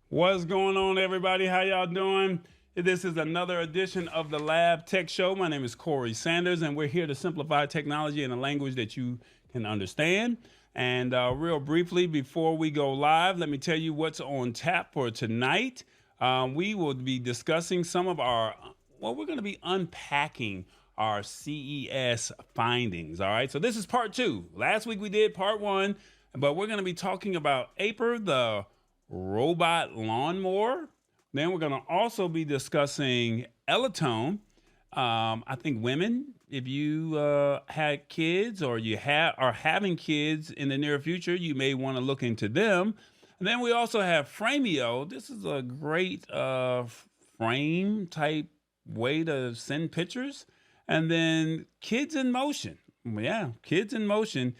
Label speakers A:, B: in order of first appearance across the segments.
A: What's going on, everybody? How y'all doing? This is another edition of the Lab Tech Show. My name is Corey Sanders, and we're here to simplify technology in a language that you can understand. And real briefly, before we go live, let me tell you what's on tap for tonight. We will be discussing some of we're going to be unpacking our CES findings. All right, so this is part two. Last week we did part one, but we're going to be talking about Aper, the robot lawnmower. Then we're going to also be discussing Elatone. I think women, if you had kids or are having kids in the near future, you may want to look into them. And then we also have Frameo. This is a great frame type way to send pictures. And then Kids in Motion. Yeah, Kids in Motion.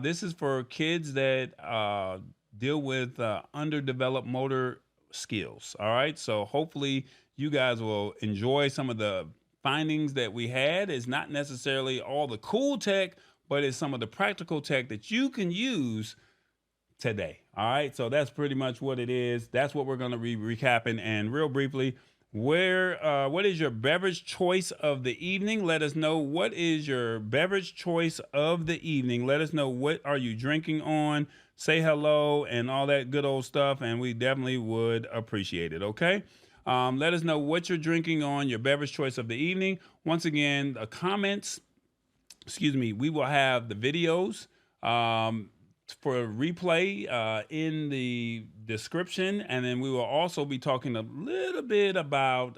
A: This is for kids that deal with underdeveloped motor skills. All right. So hopefully you guys will enjoy some of the findings that we had. It's not necessarily all the cool tech, but it's some of the practical tech that you can use today. All right. So that's pretty much what it is. That's what we're going to be recapping. And real briefly, what is your beverage choice of the evening? Let us know what is your beverage choice of the evening. Let us know what are you drinking on. Say hello and all that good old stuff, and we definitely would appreciate it. Okay. Let us know what you're drinking on, your beverage choice of the evening. Once again, the comments, we will have the videos for replay in the description, and then we will also be talking a little bit about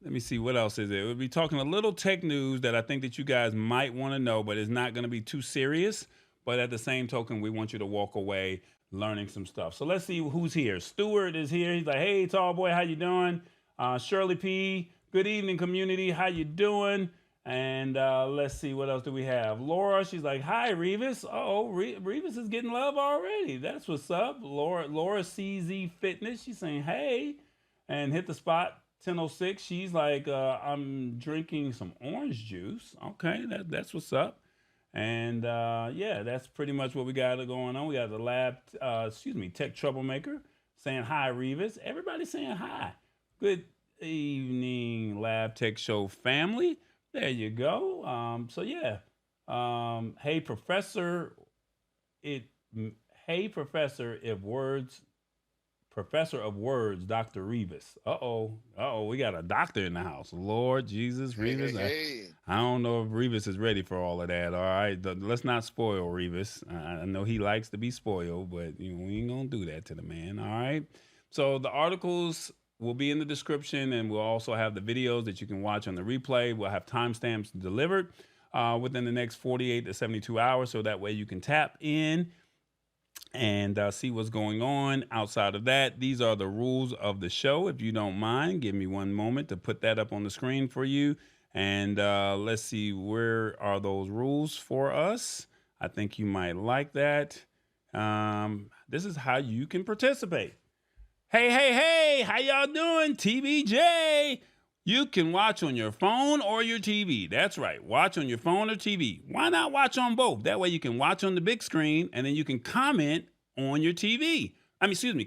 A: let me see, what else is it? We'll be talking a little tech news that I think that you guys might want to know, but it's not going to be too serious. But at the same token, we want you to walk away learning some stuff. So let's see who's here. Stuart is here. He's like, hey, tall boy, how you doing? Shirley P, good evening, community. How you doing? And let's see, what else do we have? Laura, she's like, hi, Revis. Oh, Revis is getting love already. That's what's up. Laura CZ Fitness, she's saying, hey, and hit the spot. 10:06. She's like, I'm drinking some orange juice. Okay, that's what's up. And yeah, that's pretty much what we got going on. We got the tech troublemaker saying hi, Revis. Everybody saying hi. Good evening, Lab Tech Show family. There you go. So yeah. Hey, Professor. It. Hey, Professor. If words. Professor of Words, Dr. Revis. We got a doctor in the house. Lord Jesus,
B: Hey, hey,
A: Revis.
B: hey.
A: I don't know if Revis is ready for all of that. All right, let's not spoil Revis. I know he likes to be spoiled, but we ain't gonna do that to the man. All right. So the articles will be in the description, and we'll also have the videos that you can watch on the replay. We'll have timestamps delivered within the next 48 to 72 hours, so that way you can tap in and see what's going on. Outside of that, these are the rules of the show. If you don't mind, give me one moment to put that up on the screen for you. And let's see, where are those rules for us? I think you might like that. This is how you can participate. Hey, hey, hey, how y'all doing? TBJ. You can watch on your phone or your TV. That's right. Watch on your phone or TV. Why not watch on both? That way you can watch on the big screen and then you can comment on your TV.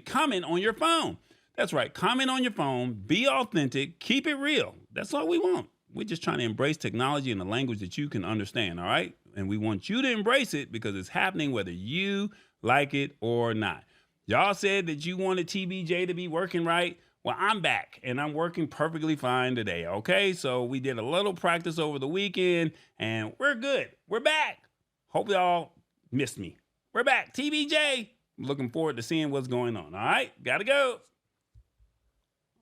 A: Comment on your phone. That's right. Comment on your phone. Be authentic. Keep it real. That's all we want. We're just trying to embrace technology in a language that you can understand, all right? And we want you to embrace it because it's happening whether you like it or not. Y'all said that you wanted TBJ to be working right. Well, I'm back and I'm working perfectly fine today. Okay, so we did a little practice over the weekend and we're good. We're back. Hope y'all missed me. We're back. TBJ. Looking forward to seeing what's going on. All right, gotta go.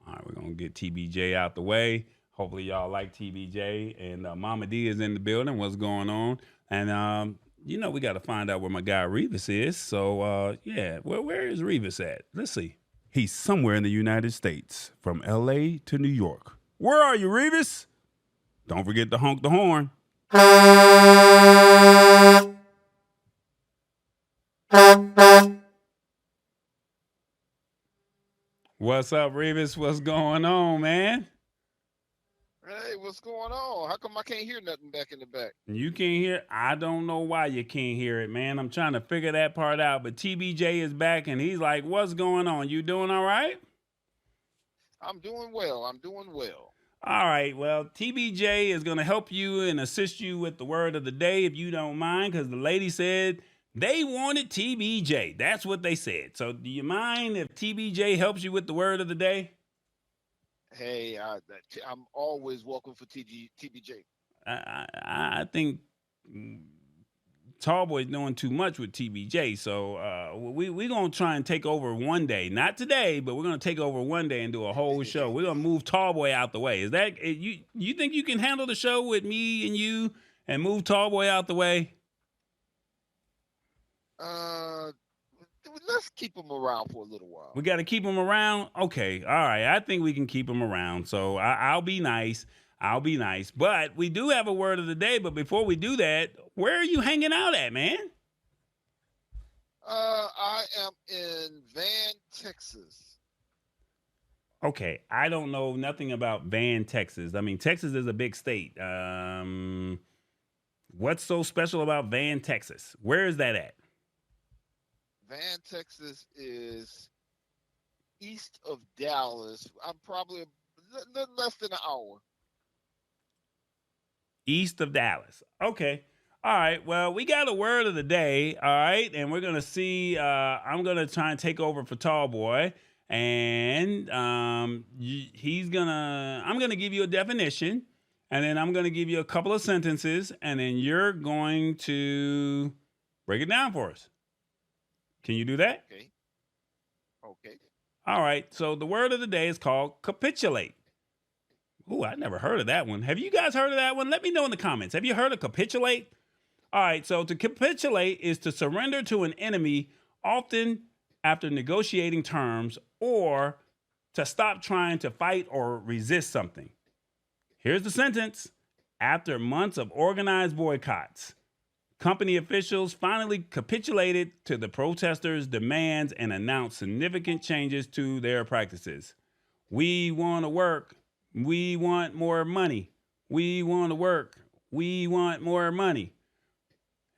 A: All right, we're gonna get TBJ out the way. Hopefully y'all like TBJ, and Mama D is in the building. What's going on? And we got to find out where my guy Revis is. So yeah, where is Revis at? Let's see. He's somewhere in the United States, from LA to New York. Where are you, Revis? Don't forget to honk the horn. What's up, Revis? What's going on, man?
B: what's going on? How come I can't hear nothing back in the back?
A: You can't hear? I don't know why you can't hear it, man. I'm trying to figure that part out. But TBJ is back and he's like, what's going on? You doing all right?
B: I'm doing well. I'm doing well.
A: All right. Well, TBJ is going to help you and assist you with the word of the day if you don't mind, because the lady said they wanted TBJ. That's what they said. So, do you mind if TBJ helps you with the word of the day?
B: Hey, I'm always welcome for TBJ.
A: I think Tallboy's doing too much with TBJ. So we gonna try and take over one day. Not today, but we're gonna take over one day and do a whole show. We're gonna move Tallboy out the way. Is that you think you can handle the show with me and you and move Tallboy out the way?
B: uh, let's keep him around for a little
A: We
B: while.
A: got to keep him around. Okay, all right. I think we can keep him around. So I'll be nice. I'll be nice. But we do have a word of the day. But before we do that, where are you hanging out at, man?
B: I am in Van, Texas.
A: Okay, I don't know nothing about Van, Texas. I mean, Texas is a big state. What's so special about Van, Texas? Where is that at?
B: Van, Texas is east of Dallas. I'm probably little less than an hour.
A: East of Dallas. Okay. All right. Well, we got a word of the day. All right. And we're going to see. I'm going to try and take over for Tall Boy. And I'm going to give you a definition. And then I'm going to give you a couple of sentences. And then you're going to break it down for us. Can you do that?
B: Okay. Okay.
A: All right. So the word of the day is called capitulate. Ooh, I never heard of that one. Have you guys heard of that one? Let me know in the comments. Have you heard of capitulate? All right, so to capitulate is to surrender to an enemy, often after negotiating terms, or to stop trying to fight or resist something. Here's the sentence. After months of organized boycotts, company officials finally capitulated to the protesters' demands and announced significant changes to their practices. We want to work. We want more money. We want to work. We want more money.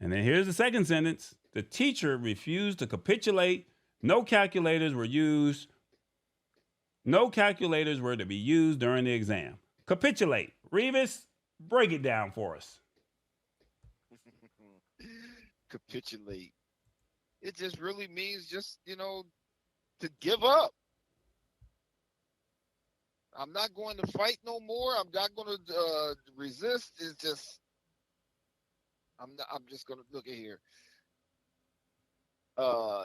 A: And then here's the second sentence. The teacher refused to capitulate. No calculators were used. No calculators were to be used during the exam. Capitulate. Revis, break it down for us.
B: Capitulate. It just really means just, to give up. I'm not going to fight no more. I'm not going to resist. It's just I'm just going to look at here. Uh,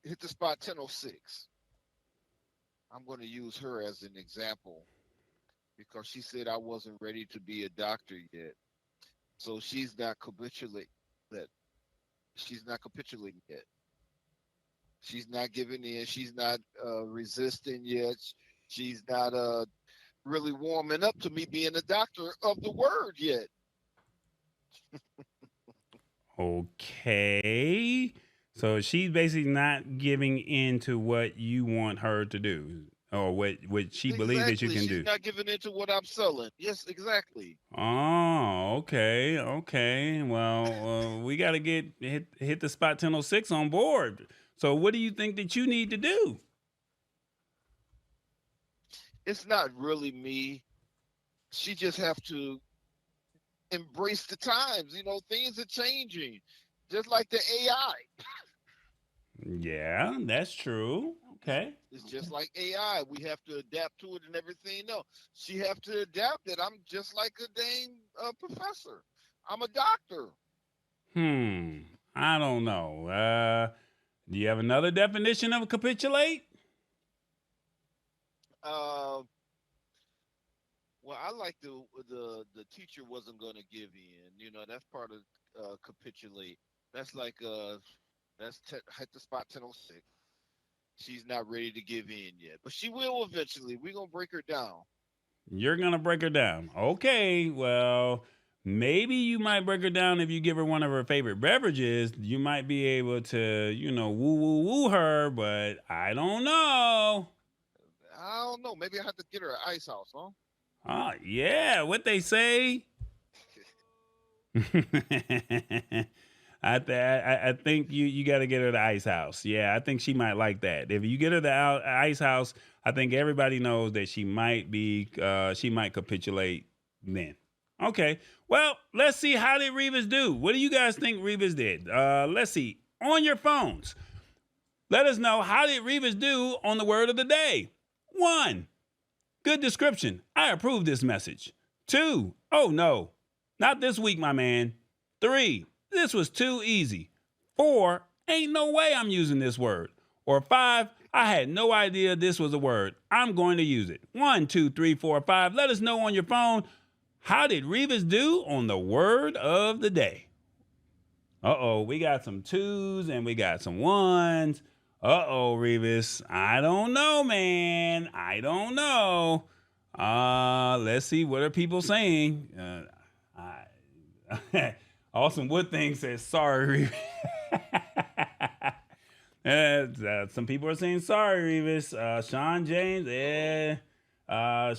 B: hit the spot 1006. I'm going to use her as an example because she said I wasn't ready to be a doctor yet. So she's not capitulating that. She's not capitulating yet. She's not giving in. She's not resisting yet. She's not really warming up to me being a doctor of the word yet.
A: Okay. So she's basically not giving in to what you want her to do or what she believes that you
B: Exactly.
A: can
B: She's
A: do.
B: not giving in to what I'm selling. Yes, exactly.
A: Oh, okay. Okay. Well, we got to hit the spot 1006 on board. So what do you think that you need to do?
B: It's not really me. She just have to embrace the times. Things are changing, just like the AI.
A: Yeah, that's true. Okay.
B: It's just like AI. We have to adapt to it and everything else. She have to adapt it. I'm just like a dang professor. I'm a doctor.
A: Hmm. I don't know. Do you have another definition of capitulate?
B: Uh, well, I like the teacher wasn't going to give in. That's part of capitulate. That's like hit the spot 1006. She's not ready to give in yet, but she will eventually. We're gonna break her down.
A: You're gonna break her down. Okay, well, maybe you might break her down if you give her one of her favorite beverages. You might be able to, woo woo woo her, but I don't know.
B: I don't know. Maybe I have to get her an ice house, huh?
A: Oh, yeah, what they say. I think you got to get her the ice house. Yeah, I think she might like that. If you get her the ice house, I think everybody knows that she might capitulate then. Okay. Well, let's see, how did Revis do? What do you guys think Revis did? Let's see. On your phones, let us know, how did Revis do on the word of the day? 1, good description. I approve this message. 2, oh no, not this week, my man. 3, this was too easy. 4, ain't no way I'm using this word. Or 5, I had no idea this was a word. I'm going to use it. 1, 2, 3, 4, 5. Let us know on your phone, how did Revis do on the word of the day? Uh-oh, we got some 2s and we got some 1s. Uh-oh, Revis. I don't know, man. I don't know. Let's see, what are people saying? Awesome Wood Thing says, sorry, Revis. Some people are saying sorry, Revis. Sean James,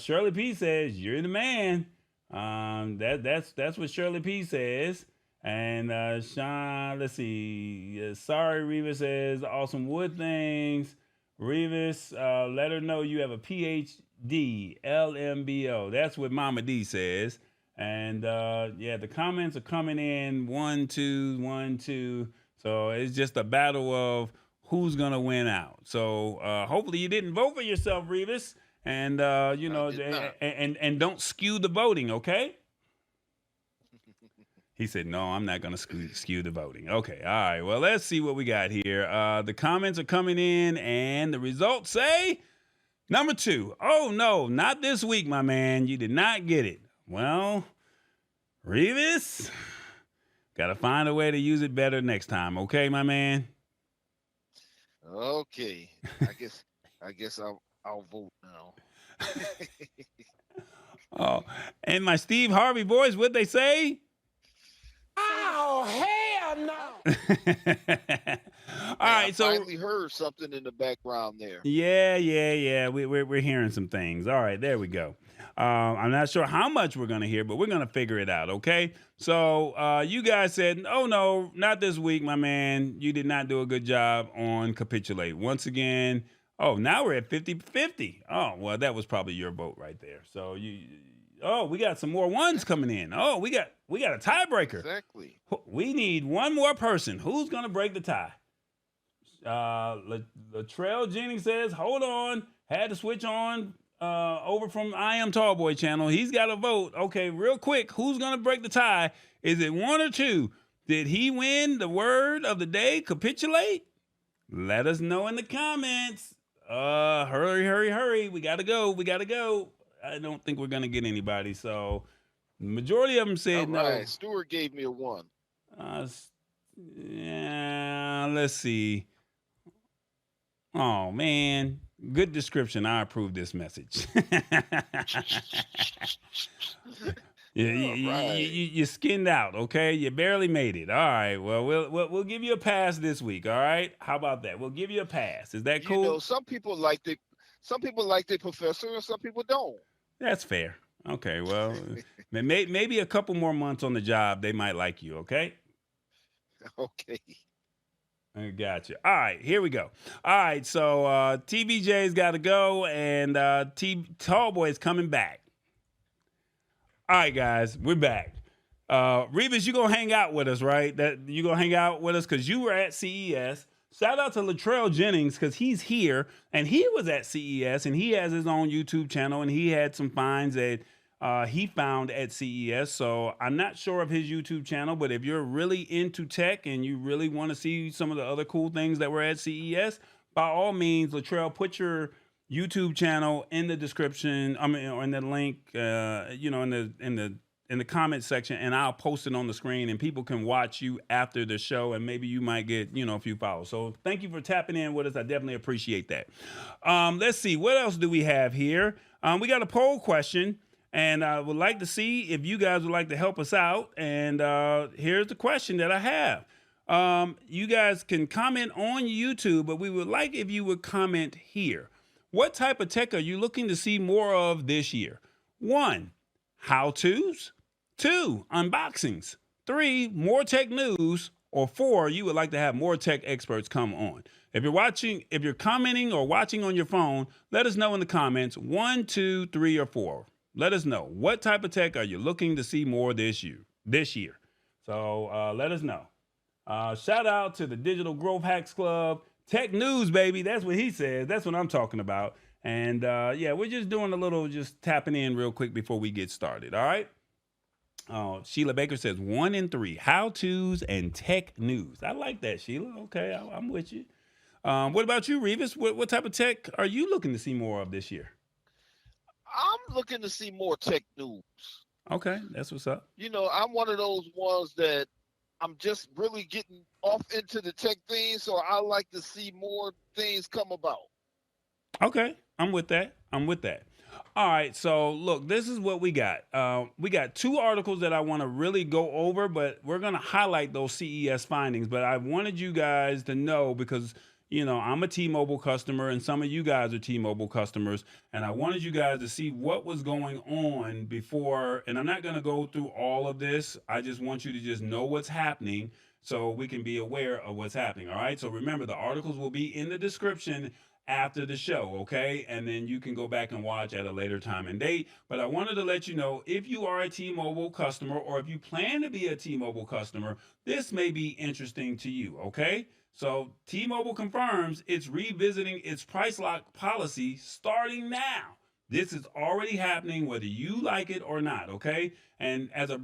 A: Shirley P says, you're the man. That's what Shirley P says. And Sean, let's see. Sorry, Revis says, awesome Wood Things. Revis, let her know you have a PhD, LMBO. That's what Mama D says. And yeah, the comments are coming in 1, 2, 1, 2. So it's just a battle of who's gonna win out. So hopefully you didn't vote for yourself, Revis, and you know, and don't skew the voting, okay? He said, no, I'm not going to skew the voting. Okay, all right. Well, let's see what we got here. The comments are coming in, and the results say number 2. Oh, no, not this week, my man. You did not get it. Well, Revis, got to find a way to use it better next time. Okay, my man?
B: Okay. I guess I'll vote now.
A: Oh, and my Steve Harvey voice, what'd they say?
C: Oh, hell no.
B: All right, so I finally heard something in the background there.
A: Yeah. We're hearing some things. All right, there we go. I'm not sure how much we're gonna hear, but we're gonna figure it out. Okay. So you guys said, oh no, not this week, my man. You did not do a good job on capitulate. Once again. Oh, now we're at 50-50. Oh, well, that was probably your vote right there. So we got some more 1s coming in. Oh, we got a tiebreaker.
B: Exactly.
A: We need one more person. Who's gonna break the tie? Latrell Jennings says, hold on, had to switch on over from I Am Tallboy channel. He's got a vote. Okay, real quick, who's gonna break the tie? Is it 1 or 2? Did he win the word of the day? Capitulate? Let us know in the comments. Hurry. We gotta go. I don't think we're gonna get anybody. So the majority of them said no.
B: Stuart gave me a 1.
A: Yeah, let's see. Oh man, good description. I approve this message. You skinned out, okay? You barely made it. All right. Well, we'll give you a pass this week. All right. How about that? We'll give you a pass. Is that cool?
B: You know, some people like the professor, and some people don't.
A: That's fair. Okay. Well, maybe a couple more months on the job, they might like you. Okay.
B: Okay.
A: I got you. All right, here we go. All right, so TBJ's got to go, and Tallboy's coming back. All right, guys, we're back. Revis, you gonna hang out with us, right? That you gonna hang out with us because you were at CES. Shout out to Latrell Jennings because he's here and he was at CES and he has his own YouTube channel and he had some finds that he found at CES. So I'm not sure of his YouTube channel, but if you're really into tech and you really want to see some of the other cool things that were at CES, by all means, Latrell, put your YouTube channel in the description. I mean, or in the link, in the comment section, and I'll post it on the screen, and people can watch you after the show, and maybe you might get a few follows. So thank you for tapping in with us. I definitely appreciate that. Let's see, what else do we have here? We got a poll question, and I would like to see if you guys would like to help us out. And here's the question that I have. You guys can comment on YouTube, but we would like if you would comment here. What type of tech are you looking to see more of this year? 1, how-tos. 2, unboxings. 3, more tech news. Or 4, you would like to have more tech experts come on. If you're commenting or watching on your phone, let us know in the comments 1, 2, 3, or 4. Let us know what type of tech are you looking to see more this year. So let us know. Shout out to the Digital Growth Hacks Club. Tech news, baby. That's what he says. That's what I'm talking about. And yeah, we're just doing a little, just tapping in real quick before we get started. All right. Sheila Baker says 1 and 3, how-tos and tech news. I like that, Sheila. Okay, I'm with you. What about you, Revis? What type of tech are you looking to see more of this year?
B: I'm looking to see more tech news.
A: Okay, that's what's up.
B: You know, I'm one of those ones that I'm just really getting off into the tech thing, so I like to see more things come about.
A: Okay, I'm with that. All right, so look, this is what we got. We got 2 articles that I want to really go over, but we're going to highlight those CES findings. But I wanted you guys to know because, I'm a T-Mobile customer and some of you guys are T-Mobile customers. And I wanted you guys to see what was going on before. And I'm not going to go through all of this. I just want you to just know what's happening so we can be aware of what's happening. All right, so remember, the articles will be in the description after the show, okay? And then you can go back and watch at a later time and date. But I wanted to let you know, if you are a T-Mobile customer or if you plan to be a T-Mobile customer, this may be interesting to you, okay? So T-Mobile confirms it's revisiting its price lock policy starting now. This is already happening whether you like it or not, okay? And as a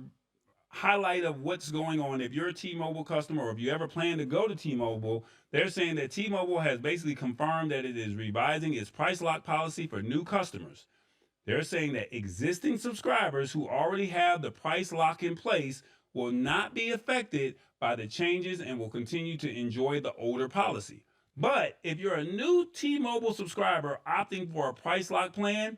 A: highlight of what's going on, if you're a T-Mobile customer or if you ever plan to go to T-Mobile, they're saying that T-Mobile has basically confirmed that it is revising its price lock policy for new customers. They're saying that existing subscribers who already have the price lock in place will not be affected by the changes and will continue to enjoy the older policy. But if you're a new T-Mobile subscriber opting for a price lock plan,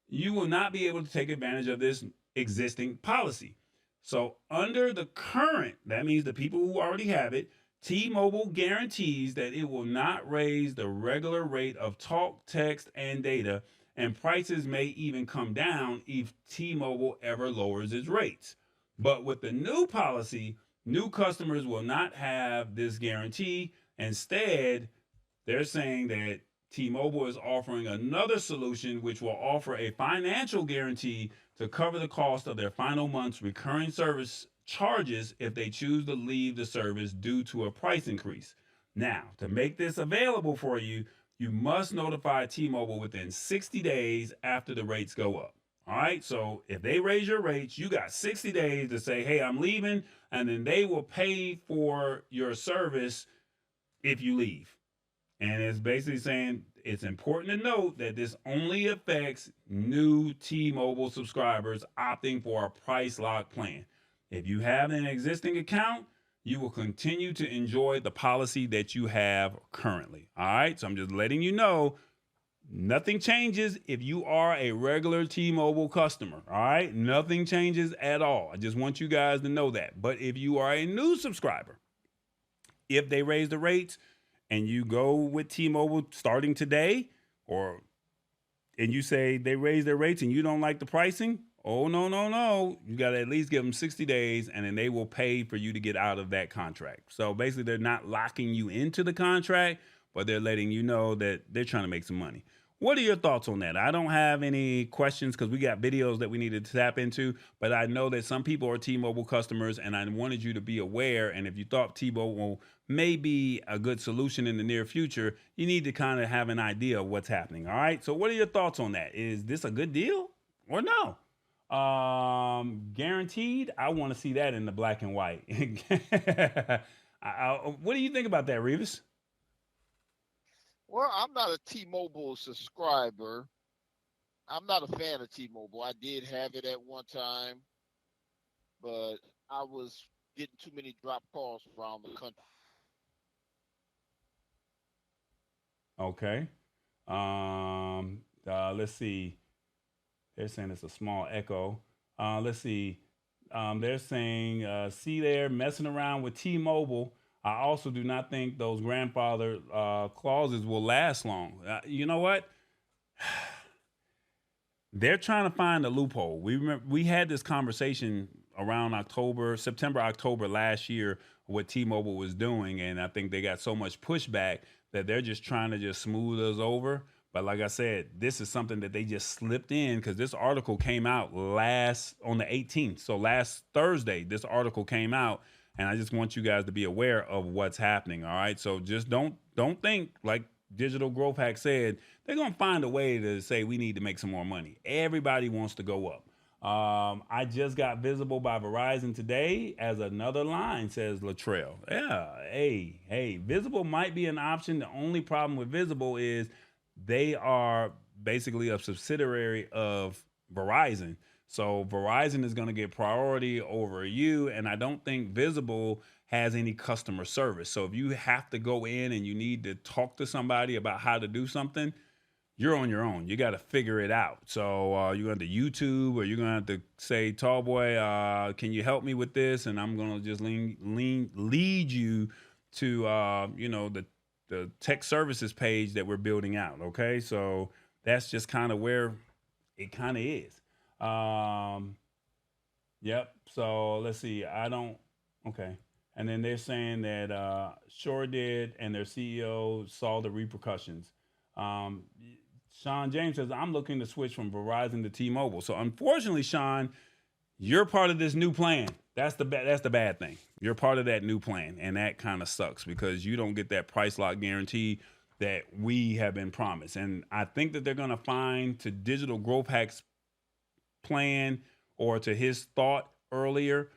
A: you will not be able to take advantage of this existing policy. So under the current, that means the people who already have it, T-Mobile guarantees that it will not raise the regular rate of talk, text, and data, and prices may even come down if T-Mobile ever lowers its rates. But with the new policy, new customers will not have this guarantee. Instead, they're saying that T-Mobile is offering another solution which will offer a financial guarantee to cover the cost of their final month's recurring service charges if they choose to leave the service due to a price increase. Now, to make this available for you, you must notify T-Mobile within 60 days after the rates go up. All right, so if they raise your rates, you got 60 days to say, hey, I'm leaving, and then they will pay for your service if you leave. And it's basically saying it's important to note that this only affects new T-Mobile subscribers opting for a price lock plan. If you have an existing account, you will continue to enjoy the policy that you have currently. All right, so I'm just letting you know nothing changes if you are a regular T-Mobile customer. All right, nothing changes at all. I just want you guys to know that. But if you are a new subscriber, if they raise the rates, and you go with T-Mobile starting today, and you say they raise their rates and you don't like the pricing, oh, no. You got to at least give them 60 days, and then they will pay for you to get out of that contract. So basically, they're not locking you into the contract, but they're letting you know that they're trying to make some money. What are your thoughts on that? I don't have any questions because we got videos that we need to tap into, but I know that some people are T-Mobile customers, and I wanted you to be aware. And if you thought T-Mobile may be a good solution in the near future, you need to kind of have an idea of what's happening. All right. So what are your thoughts on that? Is this a good deal or no? Guaranteed. I want to see that in the black and white. What do you think about that, Revis?
B: Well, I'm not a T-Mobile subscriber. I'm not a fan of T-Mobile. I did have it at one time, but I was getting too many drop calls around the country.
A: Okay. Let's see. They're saying it's a small echo. Let's see. They're saying, see there, messing around with T-Mobile. I also do not think those grandfather clauses will last long. You know what? they're trying to find a loophole. We had this conversation around September, October last year, what T-Mobile was doing, and I think they got so much pushback that they're just trying to just smooth us over. But like I said, this is something that they just slipped in because this article came out on the 18th. So last Thursday, this article came out, and I just want you guys to be aware of what's happening. All right, so just don't think like Digital Growth Hack said they're gonna find a way to say we need to make some more money. Everybody wants to go up. I just got Visible by Verizon today as another line, says Latrell. Yeah, hey, Visible might be an option. The only problem with Visible is they are basically a subsidiary of Verizon. So Verizon is going to get priority over you. And I don't think Visible has any customer service. So if you have to go in and you need to talk to somebody about how to do something, you're on your own. You got to figure it out. So you're going to YouTube, or you're going to have to say, "Tall boy, can you help me with this?" And I'm going to just lead you to the tech services page that we're building out. Okay, so that's just kind of where it kind of is. Yep. So let's see. Okay. And then they're saying that Sure did, and their CEO saw the repercussions. Um, Sean James says, I'm looking to switch from Verizon to T-Mobile. So unfortunately, Sean, you're part of this new plan. That's the bad thing. You're part of that new plan, and that kind of sucks because you don't get that price lock guarantee that we have been promised. And I think that they're going to find, to Digital Growth Hack's plan or to his thought earlier,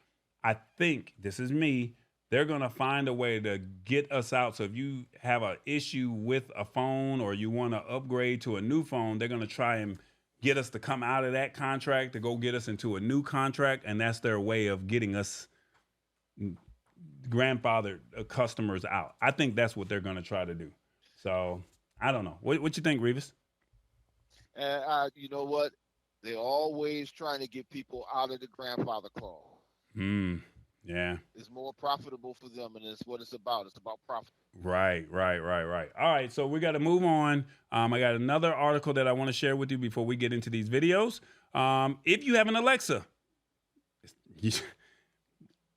A: I think, this is me, they're going to find a way to get us out. So if you have an issue with a phone or you want to upgrade to a new phone, they're going to try and get us to come out of that contract to go get us into a new contract. And that's their way of getting us grandfathered customers out. I think that's what they're going to try to do. So I don't know. What you think, Revis?
B: And you know what? They're always trying to get people out of the grandfather clause.
A: Yeah.
B: It's more profitable for them, and it's what it's about. It's about profit.
A: Right. All right, so we got to move on. I got another article that I want to share with you before we get into these videos. If you have an Alexa,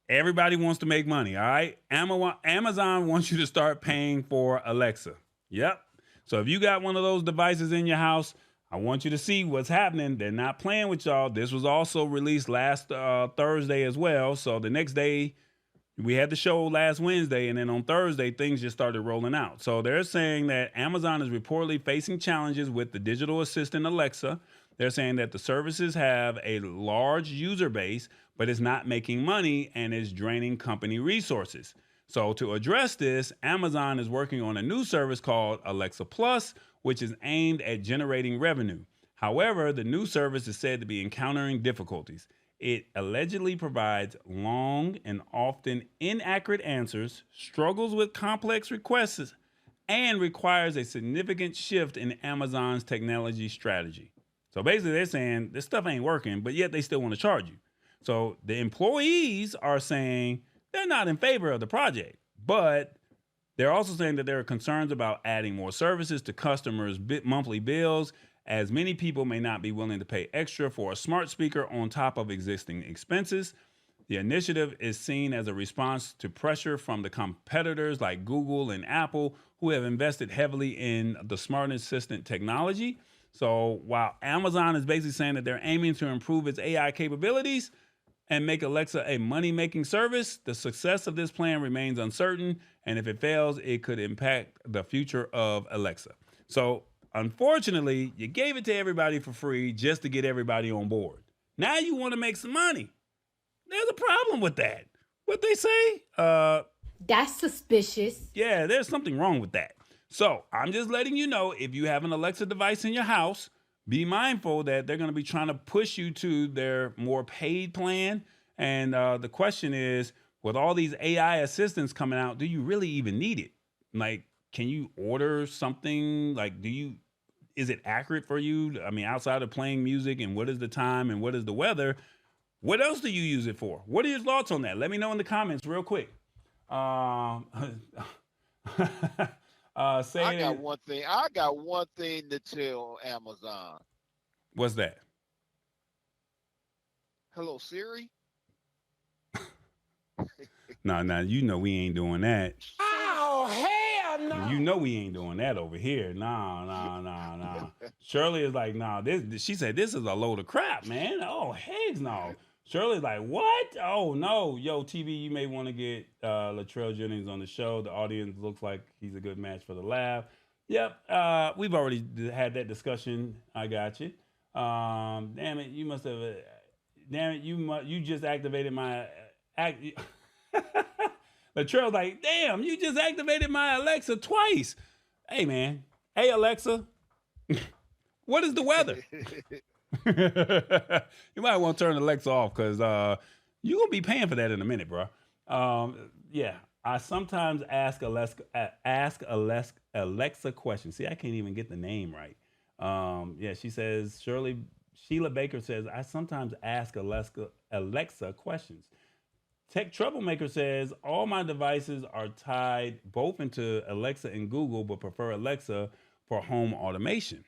A: everybody wants to make money, all right? Amazon wants you to start paying for Alexa. Yep. So if you got one of those devices in your house, I want you to see what's happening. They're not playing with y'all. This was also released last Thursday as well. So the next day, we had the show last Wednesday, and then on Thursday, things just started rolling out. So they're saying that Amazon is reportedly facing challenges with the digital assistant Alexa. They're saying that the services have a large user base, but it's not making money and is draining company resources. So to address this, Amazon is working on a new service called Alexa Plus, which is aimed at generating revenue. However, the new service is said to be encountering difficulties. It allegedly provides long and often inaccurate answers, struggles with complex requests, and requires a significant shift in Amazon's technology strategy. So basically, they're saying this stuff ain't working, but yet they still want to charge you. So the employees are saying they're not in favor of the project, but they're also saying that there are concerns about adding more services to customers' monthly bills, as many people may not be willing to pay extra for a smart speaker on top of existing expenses. The initiative is seen as a response to pressure from the competitors like Google and Apple, who have invested heavily in the smart assistant technology. So while Amazon is basically saying that they're aiming to improve its AI capabilities and make Alexa a money-making service, the success of this plan remains uncertain, and if it fails, it could impact the future of Alexa. So, unfortunately, you gave it to everybody for free just to get everybody on board. Now you want to make some money. There's a problem with that. What they say?
D: That's suspicious.
A: Yeah, there's something wrong with that. So, I'm just letting you know, if you have an Alexa device in your house, be mindful that they're going to be trying to push you to their more paid plan. And the question is, with all these AI assistants coming out, do you really even need it? Like, can you order something? Like, is it accurate for you? I mean, outside of playing music and what is the time and what is the weather, what else do you use it for? What are your thoughts on that? Let me know in the comments real quick.
B: I got one thing to tell Amazon.
A: What's that?
B: Hello, Siri.
A: Nah, you know we ain't doing that.
C: Oh, hell no.
A: You know we ain't doing that over here. Nah. Shirley is like, nah, she said this is a load of crap, man. Oh, heck no. Shirley's like, what? Oh, no. Yo, TV, you may want to get Latrell Jennings on the show. The audience looks like he's a good match for the lab. Yep, we've already had that discussion. I got you. Damn it, you must have. Damn it, you just activated my. Latrell's like, damn, you just activated my Alexa twice. Hey, man. Hey, Alexa. What is the weather? You might want to turn Alexa off because you're going to be paying for that in a minute, bro. Yeah, I sometimes ask Alexa questions. See, I can't even get the name right. Yeah, she says, Sheila Baker says, I sometimes ask Alexa questions. Tech Troublemaker says, all my devices are tied both into Alexa and Google, but prefer Alexa for home automation.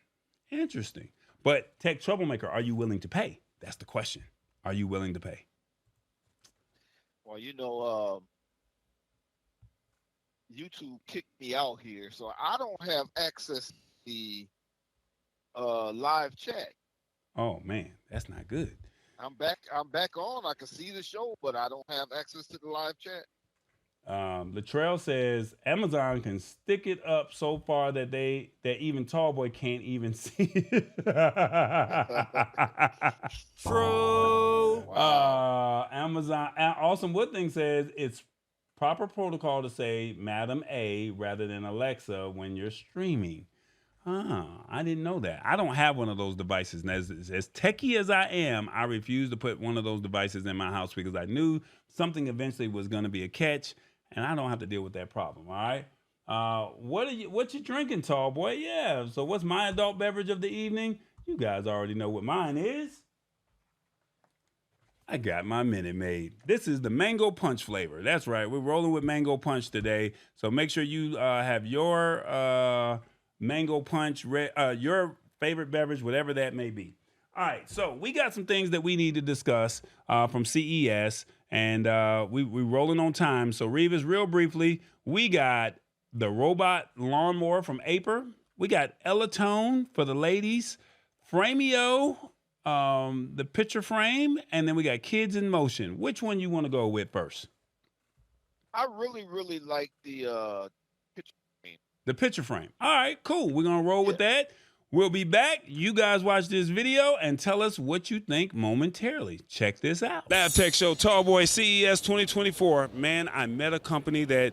A: Interesting. But Tech Troublemaker, are you willing to pay? That's the question. Are you willing to pay?
B: Well, you know, YouTube kicked me out here, so I don't have access to the live chat.
A: Oh, man, that's not good.
B: I'm back on. I can see the show, but I don't have access to the live chat.
A: Latrell says Amazon can stick it up so far that even Tallboy can't even see it.
B: True. Wow.
A: Amazon Awesome Woodthing says it's proper protocol to say Madam A rather than Alexa when you're streaming. I didn't know that. I don't have one of those devices. And as techie as I am, I refuse to put one of those devices in my house because I knew something eventually was going to be a catch, and I don't have to deal with that problem. All right. What you drinking, tall boy? Yeah. So what's my adult beverage of the evening? You guys already know what mine is. I got my Minute Maid. This is the mango punch flavor. That's right. We're rolling with mango punch today. So make sure you have your mango punch, your favorite beverage, whatever that may be. All right, so we got some things that we need to discuss from CES, and we're rolling on time. So, Revis, real briefly, we got the robot lawnmower from Aper. We got Ellatone for the ladies, Frameo, the picture frame, and then we got Kids in Motion. Which one you want to go with first?
B: I really like the picture frame.
A: The picture frame. All right, cool. We're going to roll with that. We'll be back. You guys watch this video and tell us what you think momentarily. Check this out. Lab Tech Show, Tallboy, CES 2024. Man, I met a company that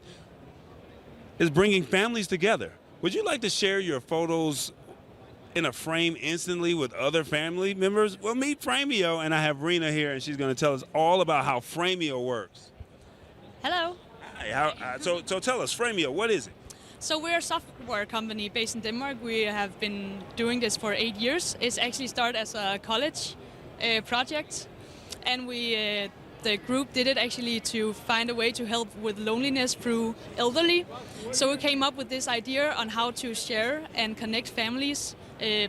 A: is bringing families together. Would you like to share your photos in a frame instantly with other family members? Well, meet Frameo, and I have Rena here, and she's going to tell us all about how Frameo works.
E: Hello.
A: Hi, so tell us, Frameo, what is it?
E: So we're a software company based in Denmark. We have been doing this for 8 years. It's actually started as a college project, and the group did it actually to find a way to help with loneliness through elderly. So we came up with this idea on how to share and connect families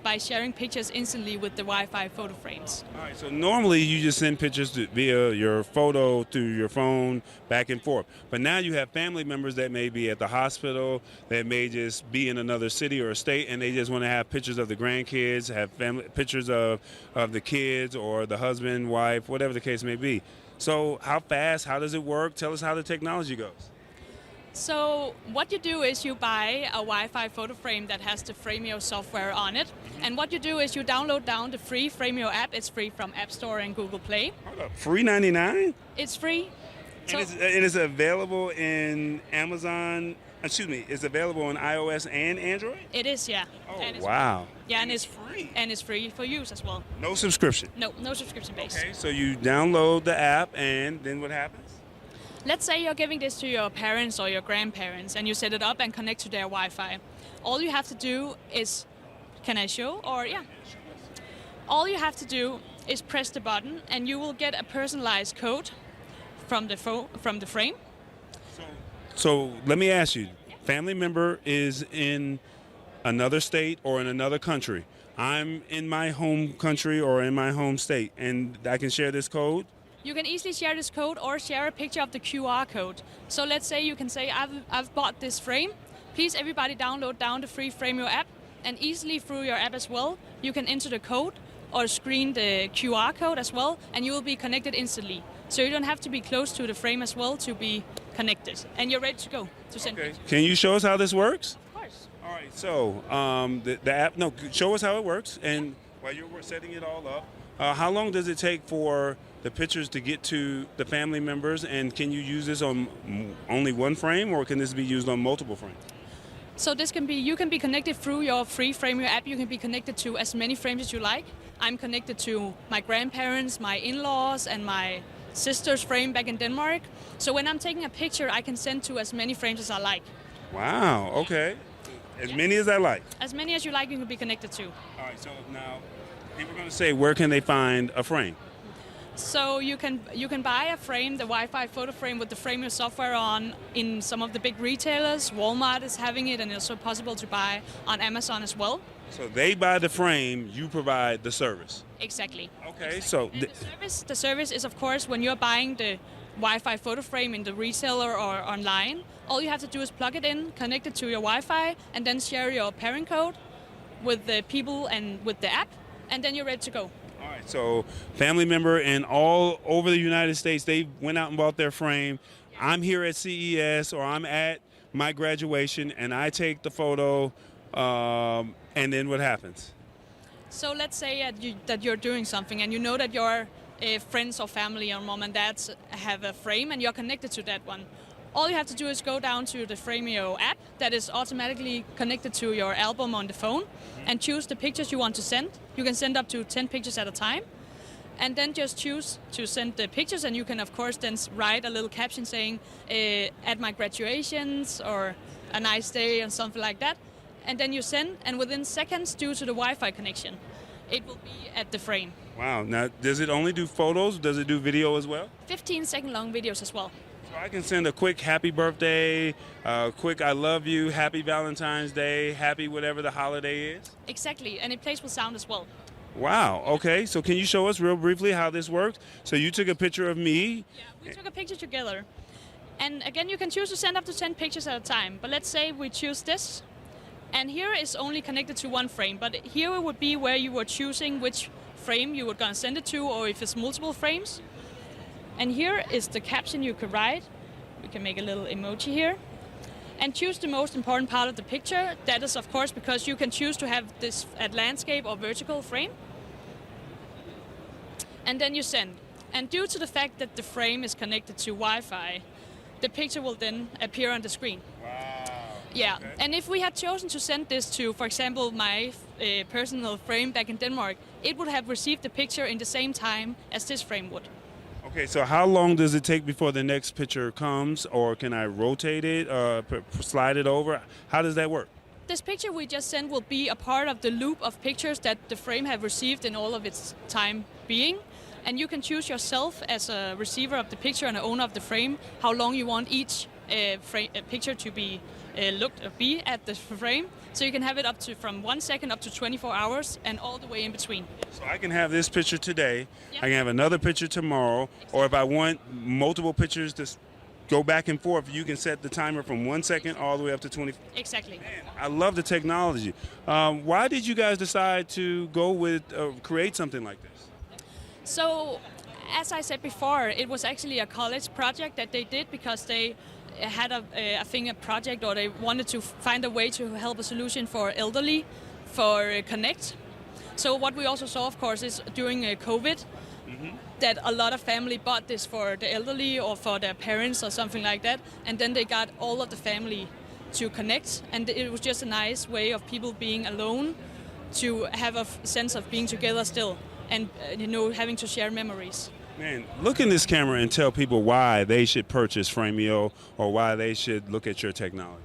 E: by sharing pictures instantly with the Wi-Fi photo frames.
A: All right, so normally you just send pictures via your photo through your phone back and forth. But now you have family members that may be at the hospital, that may just be in another city or state, and they just want to have pictures of the grandkids, have family pictures of the kids or the husband, wife, whatever the case may be. So how fast, how does it work? Tell us how the technology goes.
E: So what you do is you buy a Wi-Fi photo frame that has the Frameo software on it. And what you do is you download down the free Frameo app. It's free from App Store and Google Play.
A: Hold up, free 99?
E: It's free.
A: And it's available in Amazon, it's available on iOS and Android?
E: It is, yeah.
A: Oh, wow.
E: Yeah, and
A: it's free.
E: And it's free for use as well.
A: No subscription?
E: No subscription based.
A: Okay, so you download the app and then what happens?
E: Let's say you're giving this to your parents or your grandparents and you set it up and connect to their Wi-Fi. All you have to do is, can I show? Or yeah. All you have to do is press the button and you will get a personalized code from the frame.
A: So let me ask you, family member is in another state or in another country. I'm in my home country or in my home state, and I can share this code?
E: You can easily share this code or share a picture of the QR code. So let's say you can say, I've bought this frame. Please, everybody download the free Frameo app, and easily through your app as well, you can enter the code or screen the QR code as well, and you will be connected instantly. So you don't have to be close to the frame as well to be connected, and you're ready to go to send pictures.
A: Can you show us how this works?
E: Of course.
A: All right, so the app, no, show us how it works, and while you're setting it all up, how long does it take for the pictures to get to the family members, and can you use this on only one frame, or can this be used on multiple frames?
E: So you can be connected through your free Frameo app. You can be connected to as many frames as you like. I'm connected to my grandparents, my in-laws, and my sister's frame back in Denmark. So when I'm taking a picture, I can send to as many frames as I like.
A: Wow, okay. As many as I like.
E: As many as you like, you can be connected to.
A: All right, so now people are going to say, where can they find a frame?
E: So you can buy a frame, the Wi-Fi photo frame with the Frameo software on in some of the big retailers. Walmart is having it, and it's also possible to buy on Amazon as well.
A: So they buy the frame, you provide the service.
E: Exactly.
A: Okay,
E: exactly.
A: so
E: And the service is, of course, when you're buying the Wi-Fi photo frame in the retailer or online, all you have to do is plug it in, connect it to your Wi-Fi, and then share your parent code with the people and with the app, and then you're ready to go.
A: All right, so family member and all over the United States, they went out and bought their frame. I'm here at CES, or I'm at my graduation, and I take the photo, and then what happens?
E: So let's say that you're doing something, and you know that your friends or family or mom and dad have a frame, and you're connected to that one. All you have to do is go down to the Frameo app that is automatically connected to your album on the phone, and choose the pictures you want to send. You can send up to 10 pictures at a time, and then just choose to send the pictures, and you can of course then write a little caption saying at my graduations or a nice day or something like that, and then you send, and within seconds, due to the Wi-Fi connection, it will be at the frame.
A: Wow, now does it only do photos? Does it do video as well?
E: 15-second long videos as well.
A: So I can send a quick happy birthday, quick I love you, happy Valentine's Day, happy whatever the holiday is?
E: Exactly, and it plays with sound as well.
A: Wow, okay, so can you show us real briefly how this works? So you took a picture of me.
E: Yeah, we took a picture together. And again, you can choose to send up to 10 pictures at a time. But let's say we choose this. And here is only connected to one frame. But here it would be where you were choosing which frame you were going to send it to, or if it's multiple frames. And here is the caption you could write. We can make a little emoji here. And choose the most important part of the picture. That is, of course, because you can choose to have this at landscape or vertical frame. And then you send. And due to the fact that the frame is connected to Wi-Fi, the picture will then appear on the screen.
A: Wow.
E: Yeah,
A: Okay.
E: and if we had chosen to send this to, for example, my personal frame back in Denmark, it would have received the picture in the same time as this frame would.
A: Okay, so how long does it take before the next picture comes, or can I rotate it, slide it over? How does that work?
E: This picture we just sent will be a part of the loop of pictures that the frame have received in all of its time being. And you can choose yourself as a receiver of the picture and the owner of the frame how long you want each picture to be be at the frame. So you can have it up to from 1 second up to 24 hours and all the way in between.
A: So I can have this picture today,
E: Yeah.
A: I can have another picture tomorrow, or if I want multiple pictures to go back and forth, you can set the timer from 1 second all the way up to 20.
E: Exactly.
A: Man, I love the technology. Why did you guys decide to go with, create something like this?
E: So, as I said before, it was actually a college project that they did because they had a project, or they wanted to find a way to help a solution for elderly, for Connect. So what we also saw, of course, is during COVID, that a lot of family bought this for the elderly or for their parents or something like that, and then they got all of the family to connect, and it was just a nice way of people being alone to have a sense of being together still, and having to share memories.
A: Man, look in this camera and tell people why they should purchase Frameo, or why they should look at your technology.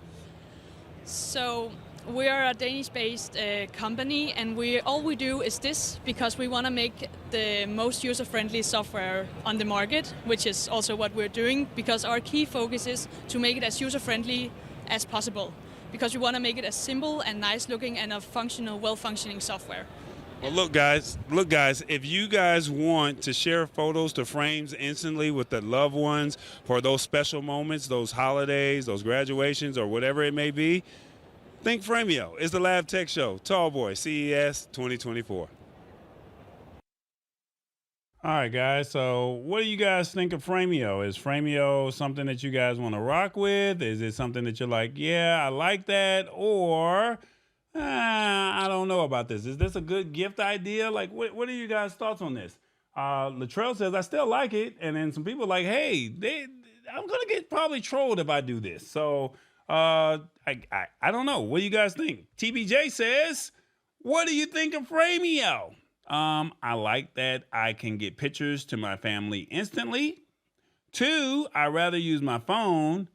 E: So we are a Danish-based company, and all we do is this because we want to make the most user-friendly software on the market, which is also what we're doing, because our key focus is to make it as user-friendly as possible, because we want to make it as simple and nice-looking and a functional, well-functioning software.
A: Well, look, guys, if you guys want to share photos to frames instantly with the loved ones for those special moments, those holidays, those graduations, or whatever it may be, think Frameo. It's the Lab Tech Show. Tall Boy, CES 2024. All right, guys. So, what do you guys think of Frameo? Is Frameo something that you guys want to rock with? Is it something that you're like, yeah, I like that? Or, I don't know about this. Is this a good gift idea? Like, what are you guys' thoughts on this? Latrell says, I still like it. And then some people are like, hey, I'm going to get probably trolled if I do this. So, I don't know. What do you guys think? TBJ says, what do you think of Frameo? I like that I can get pictures to my family instantly. 2, I rather use my phone.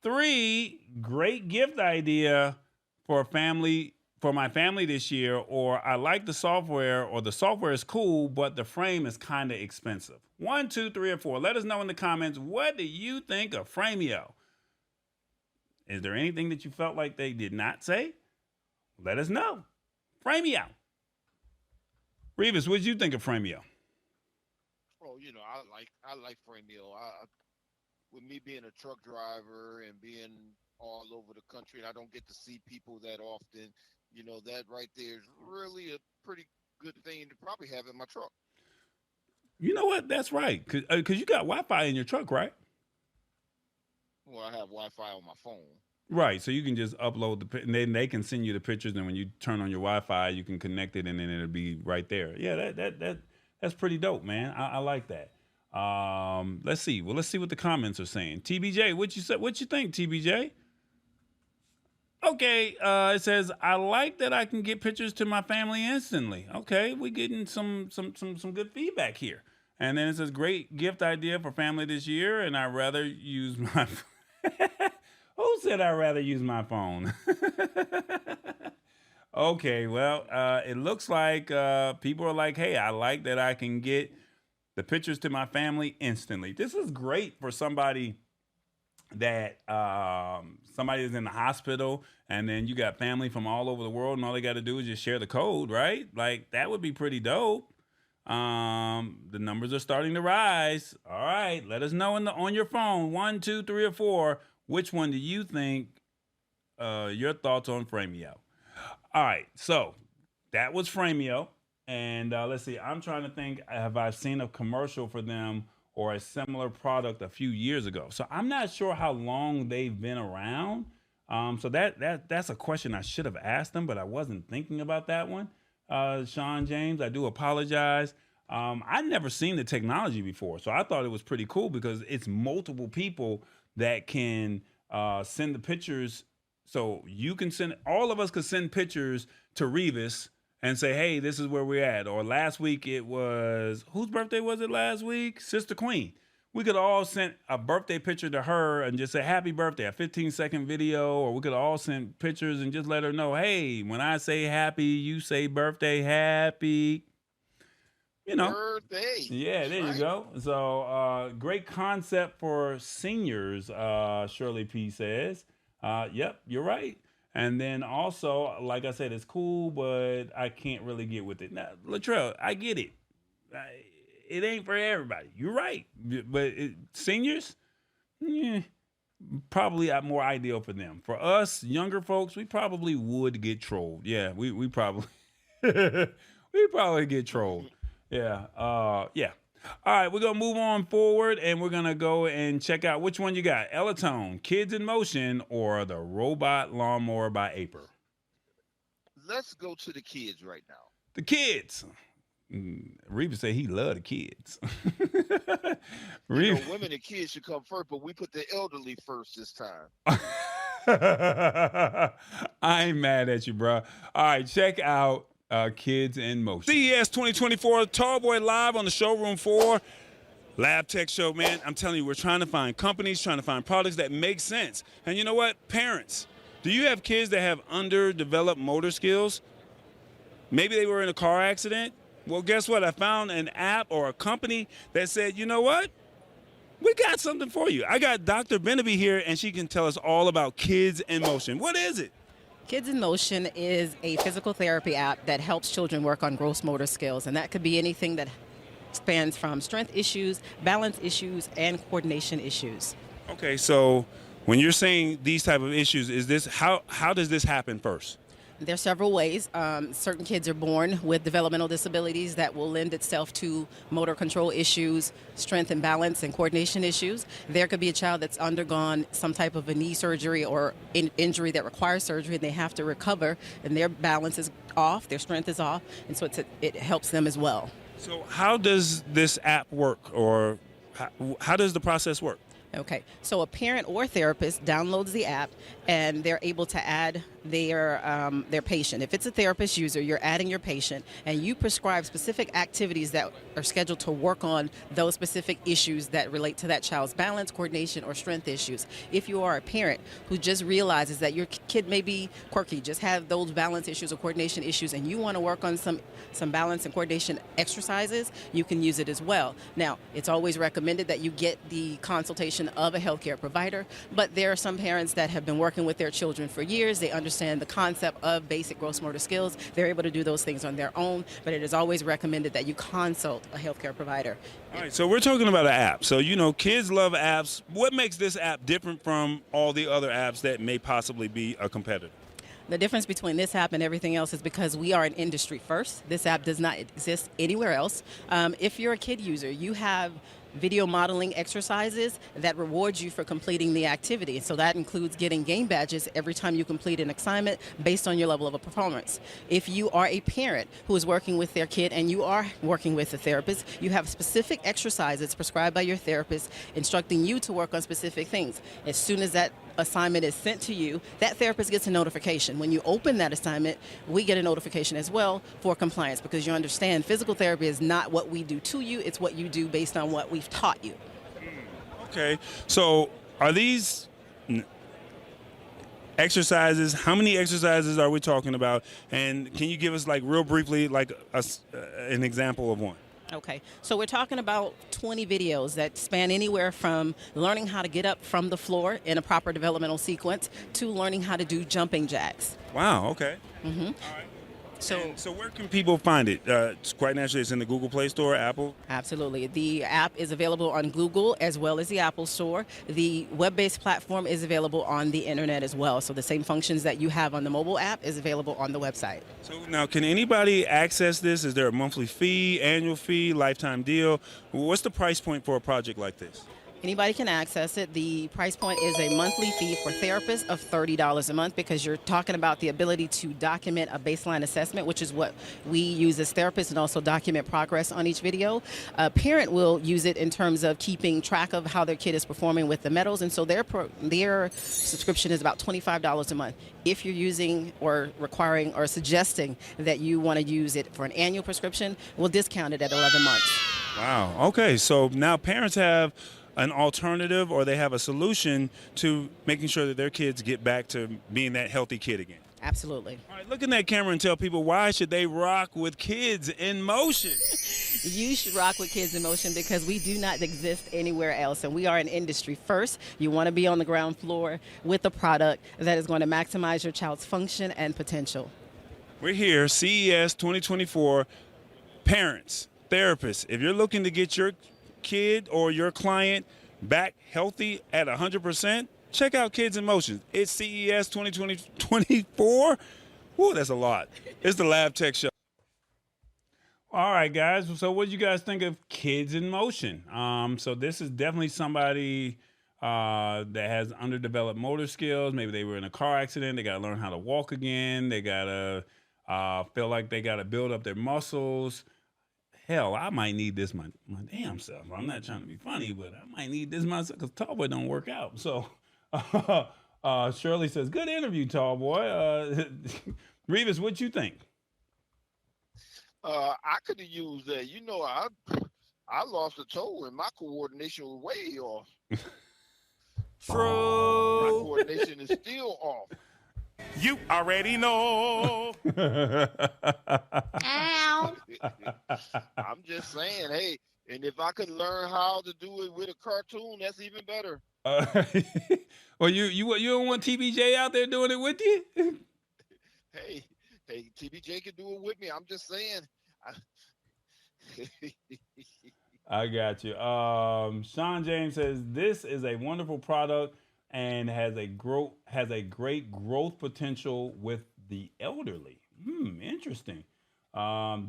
A: 3, great gift idea for my family this year. Or I like the software, or the software is cool, but the frame is kind of expensive. 1, 2, 3, or 4. Let us know in the comments. What do you think of Frameo? Is there anything that you felt like they did not say? Let us know. Frameo. Revis, what did you think of Frameo?
B: Oh, I like Frameo. With me being a truck driver and being all over the country, and I don't get to see people that often, that right there is really a pretty good thing to probably have in my truck.
A: You know what? That's right. Because you got Wi-Fi in your truck, right?
B: Well, I have Wi-Fi on my phone.
A: Right, so you can just upload and then they can send you the pictures, and when you turn on your Wi-Fi, you can connect it, and then it'll be right there. Yeah, that's pretty dope, man. I like that. Let's see. Well, let's see what the comments are saying. TBJ, what you think, TBJ? Okay, it says I like that I can get pictures to my family instantly. Okay, we're getting some good feedback here. And then it says great gift idea for family this year, and I'd rather use my. Who said I'd rather use my phone? Okay, well, it looks like people are like, hey, I like that I can get the pictures to my family instantly. This is great for somebody that somebody is in the hospital, and then you got family from all over the world, and all they got to do is just share the code, right? Like, that would be pretty dope. The numbers are starting to rise. All right, let us know on your phone, 1, 2, 3, or 4. Which one do you think? Your thoughts on Frameo? All right, so that was Frameo, and let's see. I'm trying to think. Have I seen a commercial for them or a similar product a few years ago? So I'm not sure how long they've been around. So that's a question I should have asked them, but I wasn't thinking about that one. Sean James, I do apologize. I'd never seen the technology before, so I thought it was pretty cool because it's multiple people that can send the pictures. So you can all of us could send pictures to Revis and say, hey, this is where we're at. Or last week it was, whose birthday was it last week? Sister Queen. We could all send a birthday picture to her and just say, happy birthday, a 15-second video. Or we could all send pictures and just let her know, hey, when I say happy, you say birthday happy.
B: Birthday.
A: Yeah, there you go. So great concept for seniors, Shirley P says. Yep, you're right. And then also, like I said, it's cool, but I can't really get with it. Now, Latrell, I get it. It ain't for everybody. You're right. But seniors, probably more ideal for them. For us, younger folks, we probably would get trolled. Yeah, we probably we probably get trolled. Yeah. Yeah. All right, we're going to move on forward, and we're going to go and check out which one you got, Elatone, Kids in Motion, or the Robot Lawnmower by Aper.
B: Let's go to the kids right now.
A: The kids. Reba said he loved the kids.
B: Women and kids should come first, but we put the elderly first this time.
A: I ain't mad at you, bro. All right, check out Kids in Motion. CES 2024, Tallboy live on the showroom floor. Lab Tech Show, man. I'm telling you, we're trying to find companies, trying to find products that make sense. And you know what? Parents, do you have kids that have underdeveloped motor skills? Maybe they were in a car accident. Well, guess what? I found an app or a company that said, you know what? We got something for you. I got Dr. Benaby here, and she can tell us all about Kids in Motion. What is it?
F: Kids in Motion is a physical therapy app that helps children work on gross motor skills, and that could be anything that spans from strength issues, balance issues, and coordination issues.
A: Okay, so when you're saying these type of issues, is this how does this happen first?
F: There are several ways. Certain kids are born with developmental disabilities that will lend itself to motor control issues, strength and balance and coordination issues. There could be a child that's undergone some type of a knee surgery or injury that requires surgery, and they have to recover, and their balance is off, their strength is off, and so it helps them as well.
A: So how does this app work, or how does the process work?
F: Okay, so a parent or therapist downloads the app, and they're able to add their patient. If it's a therapist user, you're adding your patient, and you prescribe specific activities that are scheduled to work on those specific issues that relate to that child's balance, coordination, or strength issues. If you are a parent who just realizes that your kid may be quirky, just have those balance issues or coordination issues, and you want to work on some balance and coordination exercises, you can use it as well. Now, it's always recommended that you get the consultation of a healthcare provider, but there are some parents that have been working with their children for years. They understand the concept of basic gross motor skills. They're able to do those things on their own, but it is always recommended that you consult a healthcare provider.
A: All right, so we're talking about an app. So, kids love apps. What makes this app different from all the other apps that may possibly be a competitor?
F: The difference between this app and everything else is because we are an industry first. This app does not exist anywhere else. If you're a kid user, you have video modeling exercises that reward you for completing the activity. So that includes getting game badges every time you complete an assignment based on your level of performance. If you are a parent who is working with their kid and you are working with a therapist, you have specific exercises prescribed by your therapist instructing you to work on specific things. As soon as that assignment is sent to you, that therapist gets a notification. When you open that assignment, we get a notification as well for compliance, because you understand physical therapy is not what we do to you, it's what you do based on what we've taught you.
A: Okay, so are these exercises, how many exercises are we talking about? And can you give us real briefly an example of one?
F: Okay, so we're talking about 20 videos that span anywhere from learning how to get up from the floor in a proper developmental sequence to learning how to do jumping jacks.
A: Wow, okay.
F: Mm-hmm.
A: All right.
F: So
A: where can people find it? It's quite naturally, it's in the Google Play Store, Apple?
F: Absolutely. The app is available on Google as well as the Apple Store. The web-based platform is available on the internet as well. So the same functions that you have on the mobile app is available on the website.
A: So now, can anybody access this? Is there a monthly fee, annual fee, lifetime deal? What's the price point for a project like this?
F: Anybody can access it. The price point is a monthly fee for therapists of $30 a month, because you're talking about the ability to document a baseline assessment, which is what we use as therapists, and also document progress on each video. A parent will use it in terms of keeping track of how their kid is performing with the medals, and so their subscription is about $25 a month. If you're using or requiring or suggesting that you want to use it for an annual prescription, we'll discount it at 11 months.
A: Wow. Okay, so now parents have an alternative, or they have a solution to making sure that their kids get back to being that healthy kid again.
F: Absolutely.
A: All right, look in that camera and tell people, why should they rock with Kids in Motion?
F: You should rock with Kids in Motion because we do not exist anywhere else, and we are an industry first. You want to be on the ground floor with a product that is going to maximize your child's function and potential.
A: We're here, CES 2024. Parents, therapists, if you're looking to get your kid or your client back healthy at 100%, check out Kids in Motion. It's CES 2024. Whoa, that's a lot. It's the Lab Tech Show. All right, guys. So what do you guys think of Kids in Motion? So this is definitely somebody that has underdeveloped motor skills. Maybe they were in a car accident. They got to learn how to walk again. They got to feel like they got to build up their muscles. Hell, I might need this my damn self. I'm not trying to be funny, but I might need this myself because Tallboy don't work out. So Shirley says, good interview, Tallboy. Revis, what you think?
B: I could have used that. I lost a toe and my coordination was way off.
C: True.
B: My coordination is still off.
C: You already know.
D: Ow.
B: I'm just saying, hey, and if I could learn how to do it with a cartoon, that's even better.
A: Well, you don't want TBJ out there doing it with you?
B: Hey, hey, TBJ can do it with me. I'm just saying.
A: I got you. Sean James says this is a wonderful product and has a great growth potential with the elderly. Interesting.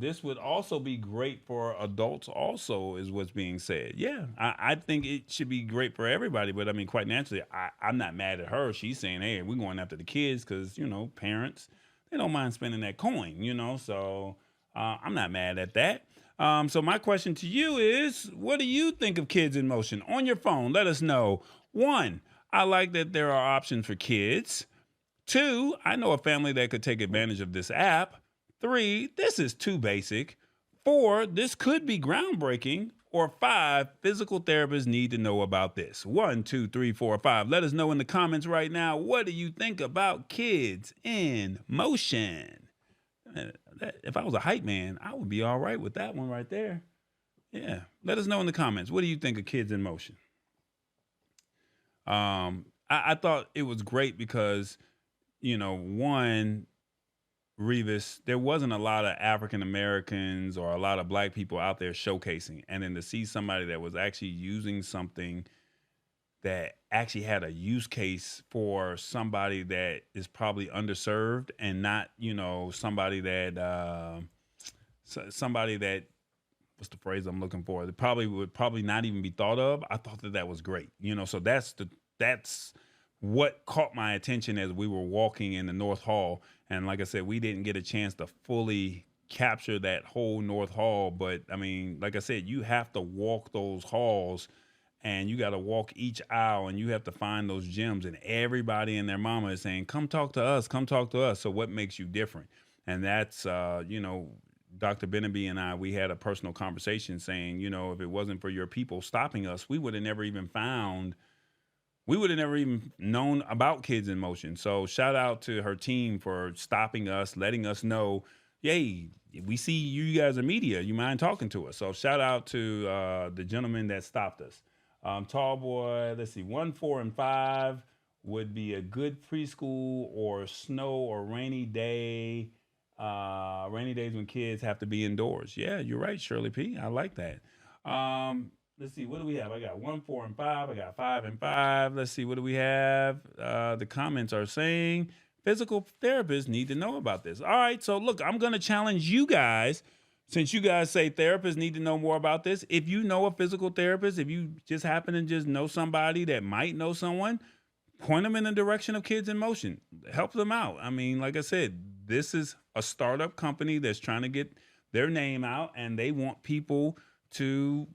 A: This would also be great for adults. Also, is what's being said. Yeah, I think it should be great for everybody. But I mean, quite naturally, I'm not mad at her. She's saying, "Hey, we're going after the kids because parents they don't mind spending that coin." So I'm not mad at that. So my question to you is, what do you think of Kids in Motion? On your phone, let us know. 1, I like that there are options for kids. 2, I know a family that could take advantage of this app. 3, this is too basic. 4, this could be groundbreaking. Or 5, physical therapists need to know about this. 1, 2, 3, 4, 5. Let us know in the comments right now. What do you think about Kids in Motion? If I was a hype man, I would be all right with that one right there. Yeah. Let us know in the comments. What do you think of Kids in Motion? I thought it was great because, one, Revis, there wasn't a lot of African Americans or a lot of black people out there showcasing. And then to see somebody that was actually using something that actually had a use case for somebody that is probably underserved and not, somebody that what's the phrase I'm looking for? That would probably not even be thought of. I thought that was great. So that's what caught my attention as we were walking in the North Hall. And like I said, we didn't get a chance to fully capture that whole North Hall. But I mean, like I said, you have to walk those halls and you got to walk each aisle and you have to find those gems, and everybody and their mama is saying, come talk to us, come talk to us. So what makes you different? And that's, Dr. Benaby and I, we had a personal conversation saying, if it wasn't for your people stopping us, we would have never even known about Kids in Motion. So shout out to her team for stopping us, letting us know, yay, we see you guys are media. You mind talking to us? So shout out to the gentleman that stopped us. Tall boy, let's see, 1, 4, and 5 would be a good preschool or snow or rainy day. Rainy days when kids have to be indoors. Yeah, you're right, Shirley P. I like that. Let's see, what do we have? I got 1, 4, and 5. I got 5 and 5. Let's see, what do we have? The comments are saying physical therapists need to know about this. All right, so look, I'm going to challenge you guys. Since you guys say therapists need to know more about this, if you know a physical therapist, if you just happen to just know somebody that might know someone, point them in the direction of Kids in Motion. Help them out. I mean, like I said, this is a startup company that's trying to get their name out, and they want people to,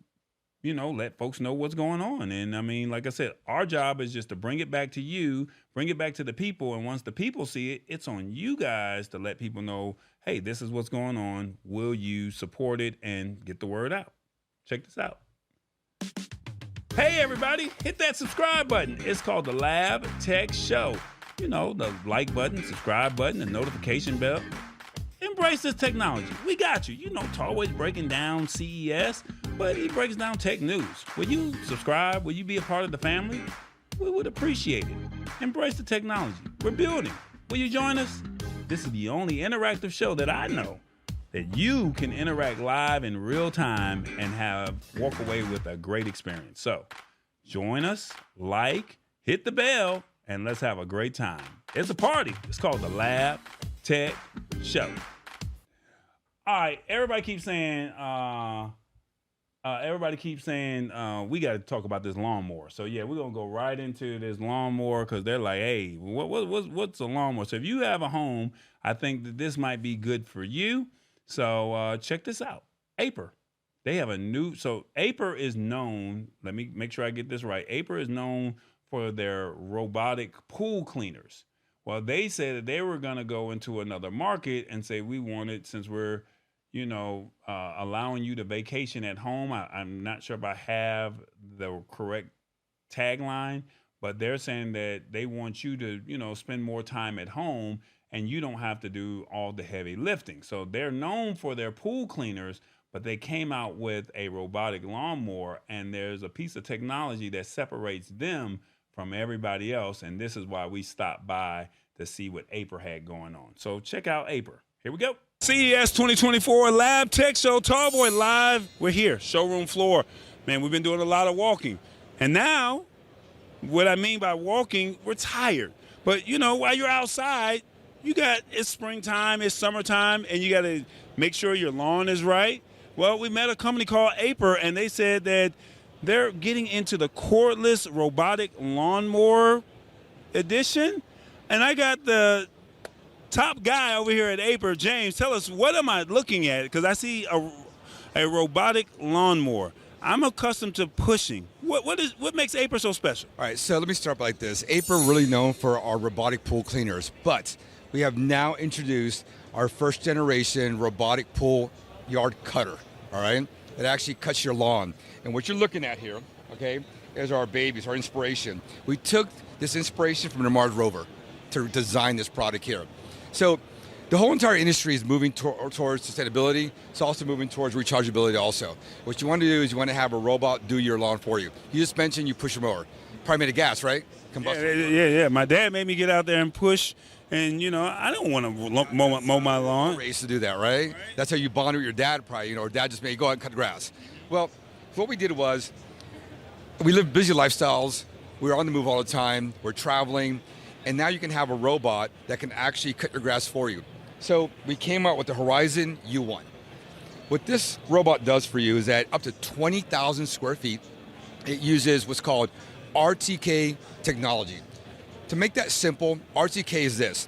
A: let folks know what's going on. And I mean, like I said, our job is just to bring it back to you, bring it back to the people. And once the people see it, it's on you guys to let people know, hey, this is what's going on. Will you support it and get the word out? Check this out. Hey, everybody, hit that subscribe button. It's called the Lab Tech Show. The like button, subscribe button, the notification bell. Embrace this technology. We got you. Tallway's breaking down CES, but he breaks down tech news. Will you subscribe? Will you be a part of the family? We would appreciate it. Embrace the technology. We're building. Will you join us? This is the only interactive show that I know that you can interact live in real time and walk away with a great experience. So join us, hit the bell, and let's have a great time. It's a party. It's called the Lab Tech Show. All right, everybody keeps saying we got to talk about this lawnmower. So yeah, we're gonna go right into this lawnmower because they're like, hey, what's a lawnmower? So if you have a home, I think that this might be good for you. So check this out. Aper. They have Aper is known, let me make sure I get this right. Aper is known for their robotic pool cleaners. Well, they said that they were going to go into another market and say, we want it since we're, allowing you to vacation at home. I'm not sure if I have the correct tagline, but they're saying that they want you to, spend more time at home and you don't have to do all the heavy lifting. So they're known for their pool cleaners, but they came out with a robotic lawnmower, and there's a piece of technology that separates them from everybody else. And this is why we stopped by to see what Aper had going on. So check out Aper. Here we go. CES 2024 Lab Tech Show, Tallboy Live. We're here, showroom floor. Man, we've been doing a lot of walking. And now, what I mean by walking, we're tired. But, you know, while you're outside, it's springtime, it's summertime, and you got to make sure your lawn is right. Well, we met a company called Aper, and they said that they're getting into the cordless robotic lawnmower edition. And I got the top guy over here at Aper, James. Tell us, what am I looking at? Because I see a robotic lawnmower. I'm accustomed to pushing. What makes Aper so special?
G: All right, so let me start like this. Aper really known for our robotic pool cleaners, but we have now introduced our first generation robotic pool yard cutter, all right? It actually cuts your lawn. And what you're looking at here, okay, is our babies, our inspiration. We took this inspiration from the Mars rover to design this product here. So the whole entire industry is moving towards sustainability. It's also moving towards rechargeability also. What you want to do is you want to have a robot do your lawn for you. You just mentioned you push a mower. Probably made of gas, right?
A: Yeah. My dad made me get out there and push, and, you know, I don't want to mow my lawn.
G: Race to do that, right? That's how you bond with your dad probably, you know, or dad just made you go out and cut the grass. Well, what we did was, we live busy lifestyles. We're on the move all the time. We're traveling. And now you can have a robot that can actually cut your grass for you. So we came out with the Horizon U1. What this robot does for you is that up to 20,000 square feet, it uses what's called RTK technology. To make that simple, RTK is this.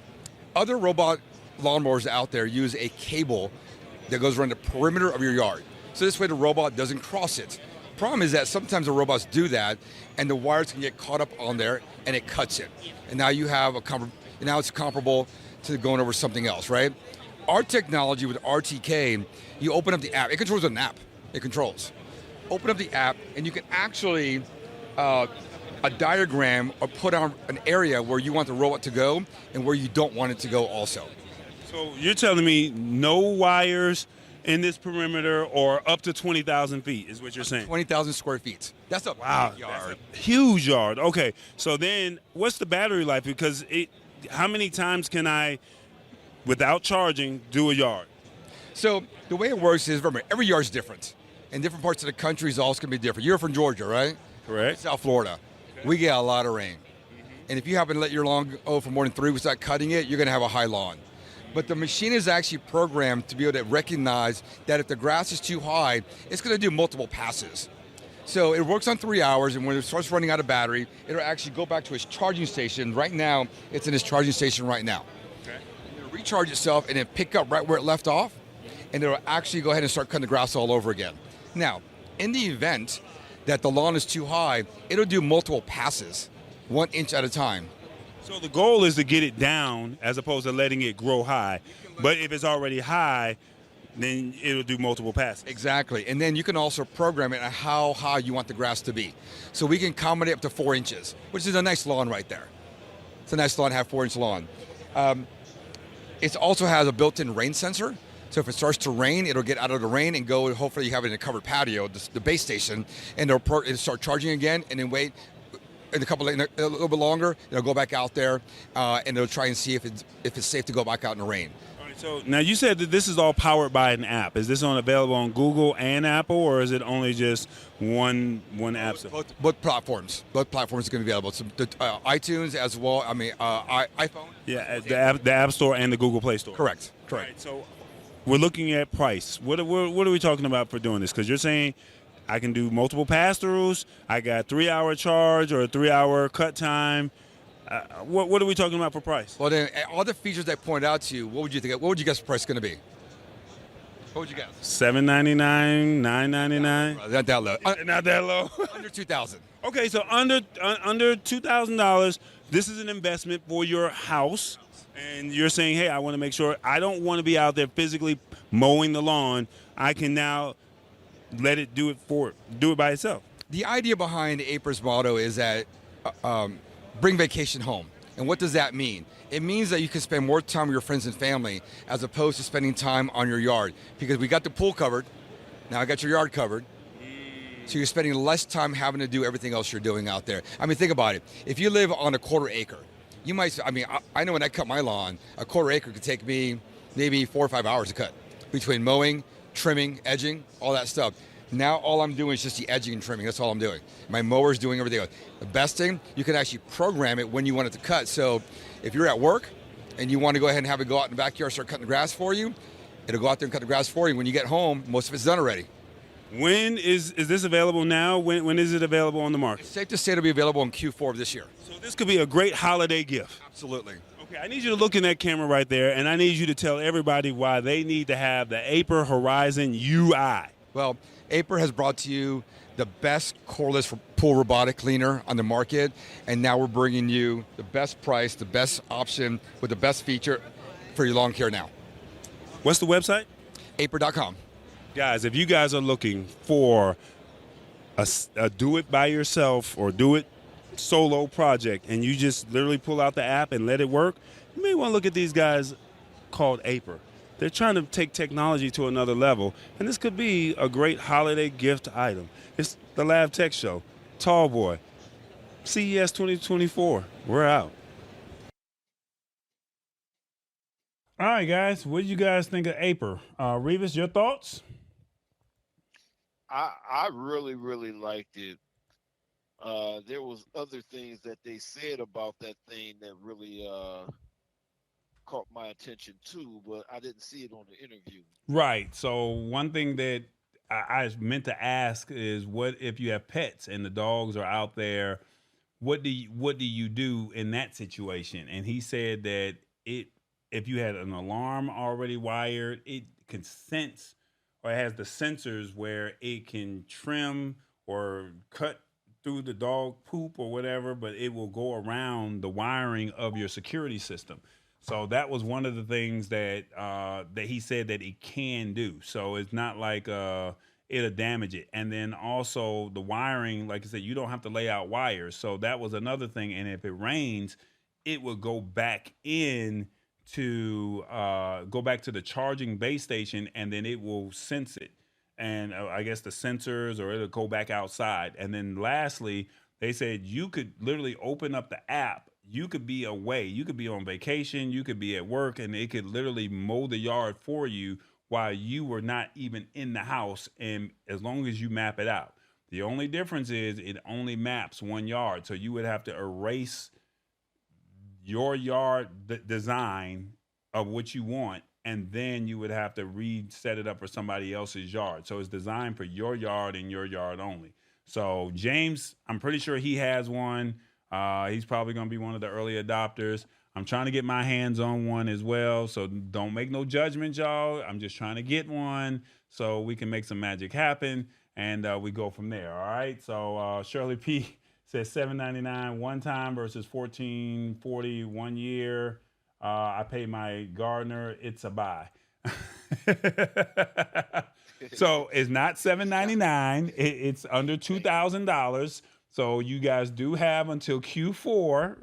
G: Other robot lawnmowers out there use a cable that goes around the perimeter of your yard. So this way the robot doesn't cross it. Problem is that sometimes the robots do that and the wires can get caught up on there and it cuts it. And now you have now it's comparable to going over something else, right? Our technology with RTK, you open up the app. It controls an app. It controls. Open up the app and you can actually a diagram or put on an area where you want the robot to go and where you don't want it to go also.
A: So you're telling me no wires in this perimeter or up to 20,000 feet is what you're saying?
G: 20,000 square feet. That's a big yard.
A: That's a huge yard. Okay, so then what's the battery life? Because how many times can I, without charging, do a yard?
G: So the way it works is, remember, every yard's different. And different parts of the country is also going to be different. You're from Georgia, right?
A: Correct.
G: South Florida. Okay. We get a lot of rain. And if you happen to let your lawn go for more than 3 weeks without cutting it, you're going to have a high lawn. But the machine is actually programmed to be able to recognize that if the grass is too high, it's going to do multiple passes. So it works on 3 hours, and when it starts running out of battery, it'll actually go back to its charging station. Right now, it's in its charging station right now. Okay. It'll recharge itself and then pick up right where it left off, and it'll actually go ahead and start cutting the grass all over again. Now, in the event that the lawn is too high, it'll do multiple passes, 1 inch at a time.
A: So the goal is to get it down as opposed to letting it grow high. But if it's already high, then it'll do multiple passes.
G: Exactly. And then you can also program it on how high you want the grass to be. So we can accommodate up to 4 inches, which is a nice lawn right there. It's a nice lawn, have 4-inch lawn. It also has a built-in rain sensor. So if it starts to rain, it'll get out of the rain and go, hopefully you have it in a covered patio, the base station, and it'll start charging again and then wait. In a little bit longer, it'll go back out there, and it'll try and see if it's safe to go back out in the rain.
A: All right, so now you said that this is all powered by an app. Is this available on Google and Apple, or is it only just one app?
G: Both platforms. Both platforms are going to be available. So iTunes as well. iPhone.
A: Yeah, the App Store and the Google Play Store.
G: Correct.
A: All right, so we're looking at price. What are we talking about for doing this? Because you're saying I can do multiple pass-throughs. I got 3-hour charge or a 3-hour cut time. What are we talking about for price?
G: Well, then all the features I pointed out to you, what would you think? What would you guess the price is going to be? What would you guess?
A: $799, $999.
G: Not that low.
A: Not that low.
G: Under $2,000.
A: Okay, so under $2,000. This is an investment for your house, and you're saying, hey, I want to make sure I don't want to be out there physically mowing the lawn. I can now let it do it by itself.
G: The idea behind Aper's motto is that bring vacation home. And what does that mean? It means that you can spend more time with your friends and family as opposed to spending time on your yard. Because we got the pool covered, now I got your yard covered. So you're spending less time having to do everything else you're doing out there. I mean, think about it. If you live on a 1/4 acre, You might, I mean, I know when I cut my lawn, a quarter acre could take me maybe 4 or 5 hours to cut between mowing, trimming, edging, all that stuff. Now all I'm doing is just the edging and trimming. That's all I'm doing. My mower's doing everything. The best thing, you can actually program it when you want it to cut. So if you're at work and you want to go ahead and have it go out in the backyard, start cutting the grass for you, it'll go out there and cut the grass for you. When you get home, most of it's done already.
A: When is this available now? When is it available on the market?
G: It's safe to say it'll be available in Q4 of this year.
A: So this could be a great holiday gift.
G: Absolutely.
A: Okay, I need you to look in that camera right there, and I need you to tell everybody why they need to have the Aper Horizon UI.
G: Well, Aper has brought to you the best cordless pool robotic cleaner on the market, and now we're bringing you the best price, the best option with the best feature for your lawn care now.
A: What's the website?
G: Aper.com.
A: Guys, if you guys are looking for a do-it-by-yourself or do-it-solo project, and you just literally pull out the app and let it work, you may want to look at these guys called Aper. They're trying to take technology to another level, and this could be a great holiday gift item. It's the Lab Tech Show. Tall Boy. CES 2024. We're out. All right, guys. What did you guys think of Aper? Revis, your thoughts?
B: I really, really liked it. There was other things that they said about that thing that really caught my attention too, but I didn't see it on the interview.
A: Right. So one thing that I meant to ask is, what if you have pets and the dogs are out there? What do you do in that situation? And he said that if you had an alarm already wired, it can sense, or it has the sensors where it can trim or cut through the dog poop or whatever, but it will go around the wiring of your security system. So that was one of the things that he said that it can do. So it's not like it'll damage it. And then also the wiring, like I said, you don't have to lay out wires. So that was another thing. And if it rains, it will go back in to go back to the charging base station, and then it will sense it. And I guess the sensors, or it'll go back outside. And then lastly, they said you could literally open up the app. You could be away. You could be on vacation. You could be at work, and it could literally mow the yard for you while you were not even in the house, and as long as you map it out. The only difference is it only maps 1 yard. So you would have to erase your yard design of what you want, and then you would have to reset it up for somebody else's yard. So it's designed for your yard and your yard only. So James, I'm pretty sure he has one. He's probably going to be one of the early adopters. I'm trying to get my hands on one as well. So don't make no judgment, y'all. I'm just trying to get one so we can make some magic happen, and we go from there. All right. So Shirley P says $7.99 one time versus $14.40 1 year. I pay my gardener. It's a buy. So it's not $7.99. It's under $2,000. So you guys do have until Q4.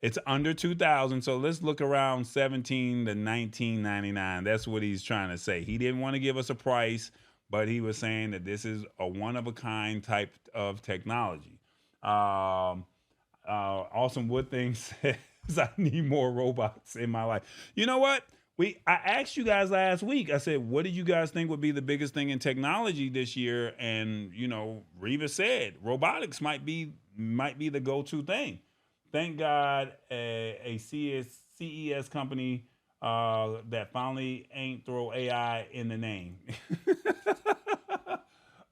A: It's under $2,000. So let's look around $17 to $19.99. That's what he's trying to say. He didn't want to give us a price, but he was saying that this is a one-of-a-kind type of technology. Awesome Wood Thing says, I need more robots in my life. You know what? I asked you guys last week. I said, what do you guys think would be the biggest thing in technology this year? And, Reva said robotics might be the go-to thing. Thank God a CES company that finally ain't throw AI in the name.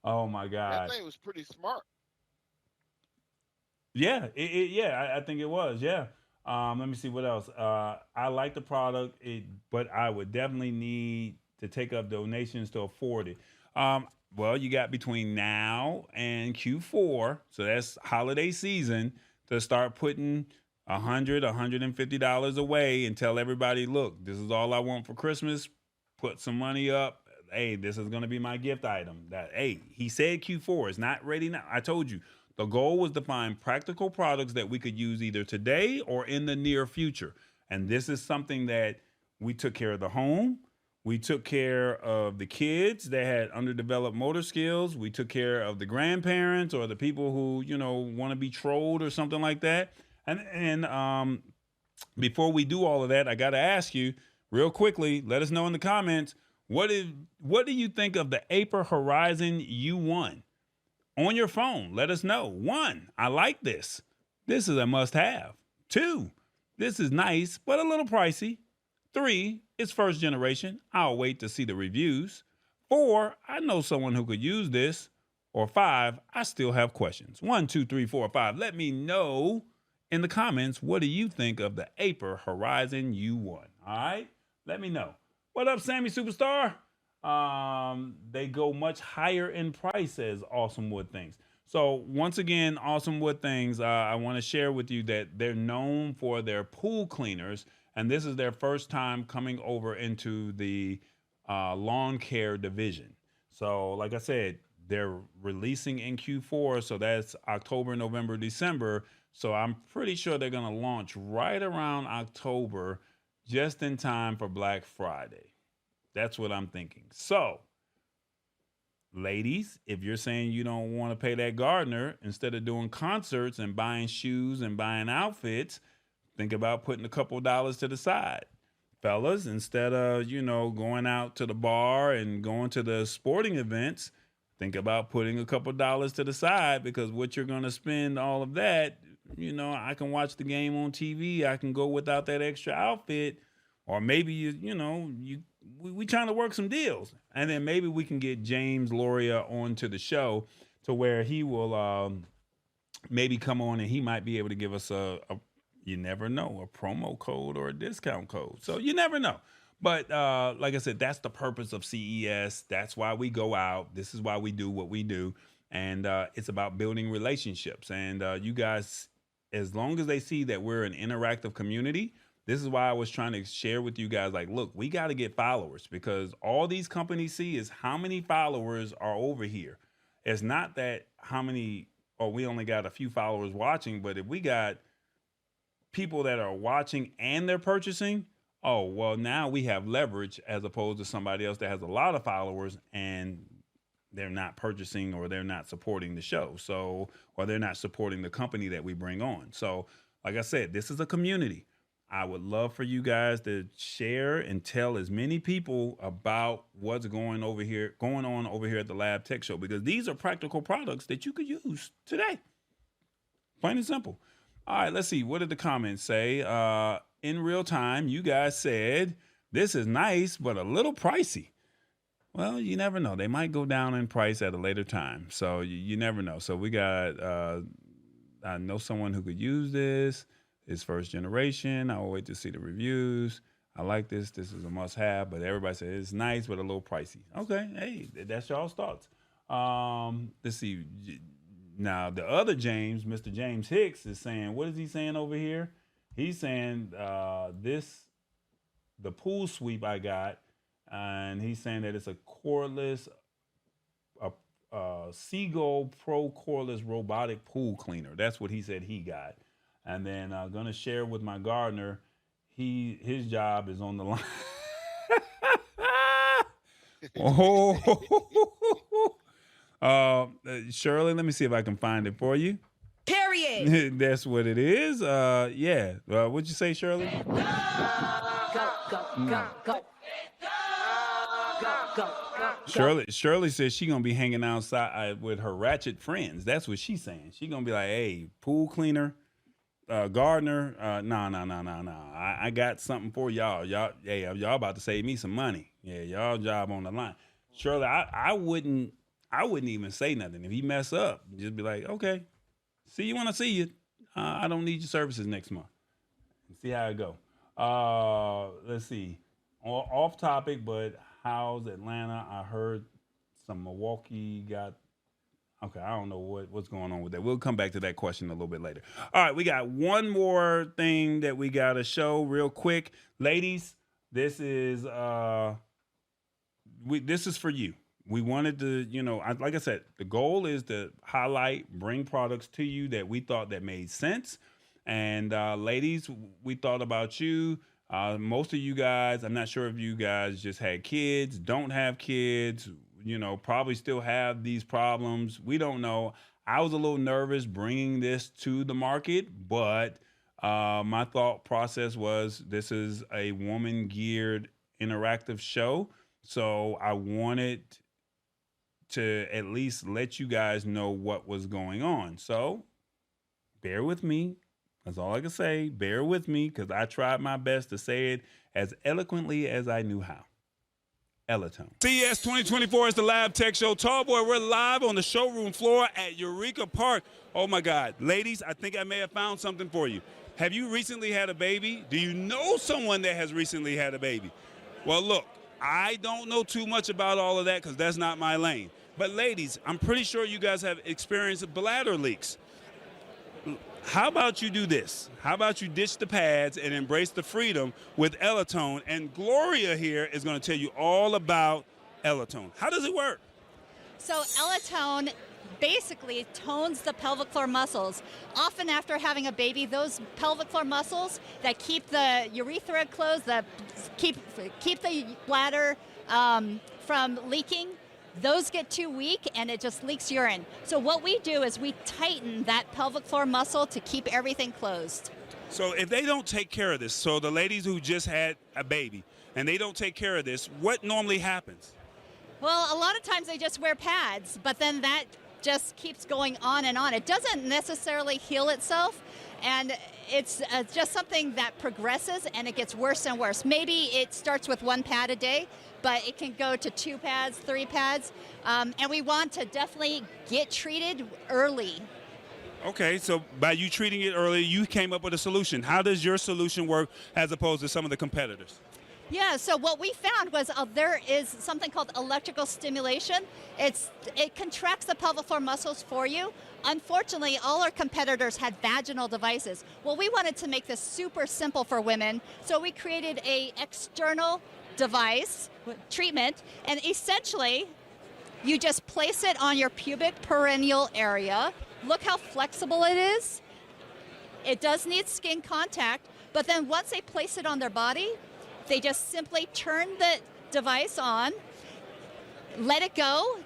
A: Oh, my God.
B: That thing was pretty smart.
A: Yeah, I think it was. Yeah. Let me see what else. I like the product, but I would definitely need to take up donations to afford it. Well, you got between now and Q4, so that's holiday season, to start putting $150 away and tell everybody, look, this is all I want for Christmas. Put some money up. Hey, this is going to be my gift item. He said Q4 is not ready now. I told you. The goal was to find practical products that we could use either today or in the near future. And this is something that we took care of the home. We took care of the kids that had underdeveloped motor skills. We took care of the grandparents or the people who, want to be trolled or something like that. And before we do all of that, I got to ask you real quickly. Let us know in the comments what do you think of the Aper Horizon U1 on your phone? Let us know. 1, I like this. This is a must-have. 2, this is nice but a little pricey. 3, it's first generation. I'll wait to see the reviews. 4, I know someone who could use this. Or 5, I still have questions. 1, 2, 3, 4, 5. Let me know in the comments, what do you think of the Aper Horizon U1? All right? Let me know. What up, Sammy Superstar? They go much higher in price, says Awesome Wood Things. So once again, Awesome Wood Things, I want to share with you that they're known for their pool cleaners, and this is their first time coming over into the lawn care division. So like I said, they're releasing in Q4, so that's October, November, December. So I'm pretty sure they're going to launch right around October, just in time for Black Friday. That's what I'm thinking. So, ladies, if you're saying you don't want to pay that gardener, instead of doing concerts and buying shoes and buying outfits, think about putting a couple dollars to the side. Fellas, instead of, going out to the bar and going to the sporting events, think about putting a couple dollars to the side, because what you're going to spend all of that, I can watch the game on TV. I can go without that extra outfit, or maybe, we trying to work some deals. And then maybe we can get James Loria onto the show to where he will maybe come on and he might be able to give us you never know, a promo code or a discount code. So you never know. But like I said, that's the purpose of CES. That's why we go out. This is why we do what we do. And it's about building relationships. And you guys, as long as they see that we're an interactive community, this is why I was trying to share with you guys, like, look, we got to get followers, because all these companies see is how many followers are over here. It's not that how many, or we only got a few followers watching, but if we got people that are watching and they're purchasing, oh, well, now we have leverage as opposed to somebody else that has a lot of followers and they're not purchasing, or they're not supporting the show. So, or they're not supporting the company that we bring on. So, like I said, this is a community. I would love for you guys to share and tell as many people about what's going on over here at the Lab Tech Show, because these are practical products that you could use today. Plain and simple. All right, let's see. What did the comments say? In real time, you guys said, this is nice, but a little pricey. Well, you never know. They might go down in price at a later time. So you never know. So we got, I know someone who could use this. It's first generation. I'll wait to see the reviews. I like this. This is a must have, but everybody says it's nice, but a little pricey. Okay. Hey, that's y'all's thoughts. Let's see. Now, the other James, Mr. James Hicks, is saying, what is he saying over here? He's saying the pool sweep I got, and he's saying that it's a cordless, Seagull Pro cordless robotic pool cleaner. That's what he said he got. And then I'm going to share with my gardener, his job is on the line. Shirley, let me see if I can find it for you.
D: Period.
A: That's what it is. Yeah. What'd you say, Shirley? Shirley says she's gonna be hanging outside with her ratchet friends. That's what she's saying. She's gonna be like, hey, pool cleaner, gardener, no. I got something for y'all. Y'all about to save me some money. Yeah, y'all job on the line. Shirley, I wouldn't even say nothing. If he mess up, just be like, okay, see you when I see you. I don't need your services next month. See how it go. Let's see. Off topic, but how's Atlanta? I heard some Milwaukee got. Okay, I don't know what's going on with that. We'll come back to that question a little bit later. All right, we got one more thing that we got to show real quick. Ladies, this is this is for you. We wanted to, like I said, the goal is to highlight, bring products to you that we thought that made sense. And ladies, we thought about you. Most of you guys, I'm not sure if you guys just had kids, don't have kids, probably still have these problems. We don't know. I was a little nervous bringing this to the market, but My thought process was this is a woman-geared interactive show, so I wanted to at least let you guys know what was going on. So bear with me. That's all I can say. Bear with me because I tried my best to say it as eloquently as I knew how. Elotone. CES 2024 is the Lab Tech Show. Tallboy, we're live on the showroom floor at Eureka Park. Oh my God. Ladies, I think I may have found something for you. Have you recently had a baby? Do you know someone that has recently had a baby? Well, look, I don't know too much about all of that because that's not my lane. But ladies, I'm pretty sure you guys have experienced bladder leaks. How about you do this? How about you ditch the pads and embrace the freedom with Elotone? And Gloria here is going to tell you all about Elotone. How does it work?
H: So Elotone basically tones the pelvic floor muscles. Often after having a baby, those pelvic floor muscles that keep the urethra closed, that keep the bladder from leaking, those get too weak and it just leaks urine. So what we do is we tighten that pelvic floor muscle to keep everything closed.
A: So if they don't take care of this, so the ladies who just had a baby and they don't take care of this, what normally happens?
H: Well, a lot of times they just wear pads, but then that just keeps going on and on. It doesn't necessarily heal itself, and it's just something that progresses and it gets worse and worse. Maybe it starts with 1 pad a day, but it can go to 2 pads, 3 pads, and we want to definitely get treated early.
A: Okay, so by you treating it early, you came up with a solution. How does your solution work as opposed to some of the competitors?
H: Yeah, so what we found was there is something called electrical stimulation. It contracts the pelvic floor muscles for you. Unfortunately, all our competitors had vaginal devices. Well, we wanted to make this super simple for women, so we created a external device treatment, and essentially you just place it on your pubic perineal area. Look how flexible it is. It does need skin contact, but then once they place it on their body, they just simply turn the device on, let it go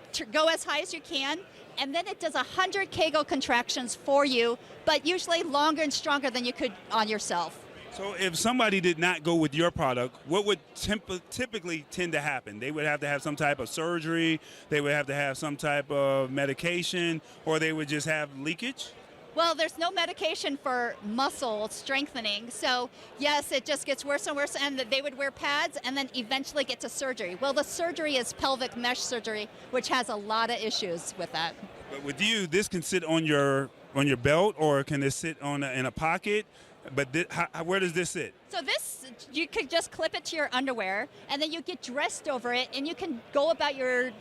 H: as high as you can, and then it does 100 Kegel contractions for you, but usually longer and stronger than you could on yourself.
A: So if somebody did not go with your product, what would typically tend to happen? They would have to have some type of surgery, they would have to have some type of medication, or they would just have leakage?
H: Well, there's no medication for muscle strengthening, so yes, it just gets worse and worse, and they would wear pads and then eventually get to surgery. Well, the surgery is pelvic mesh surgery, which has a lot of issues with that.
A: But with you, this can sit on your belt, or can it sit in a pocket? But where does this sit?
H: So this, you could just clip it to your underwear, and then you get dressed over it, and you can go about your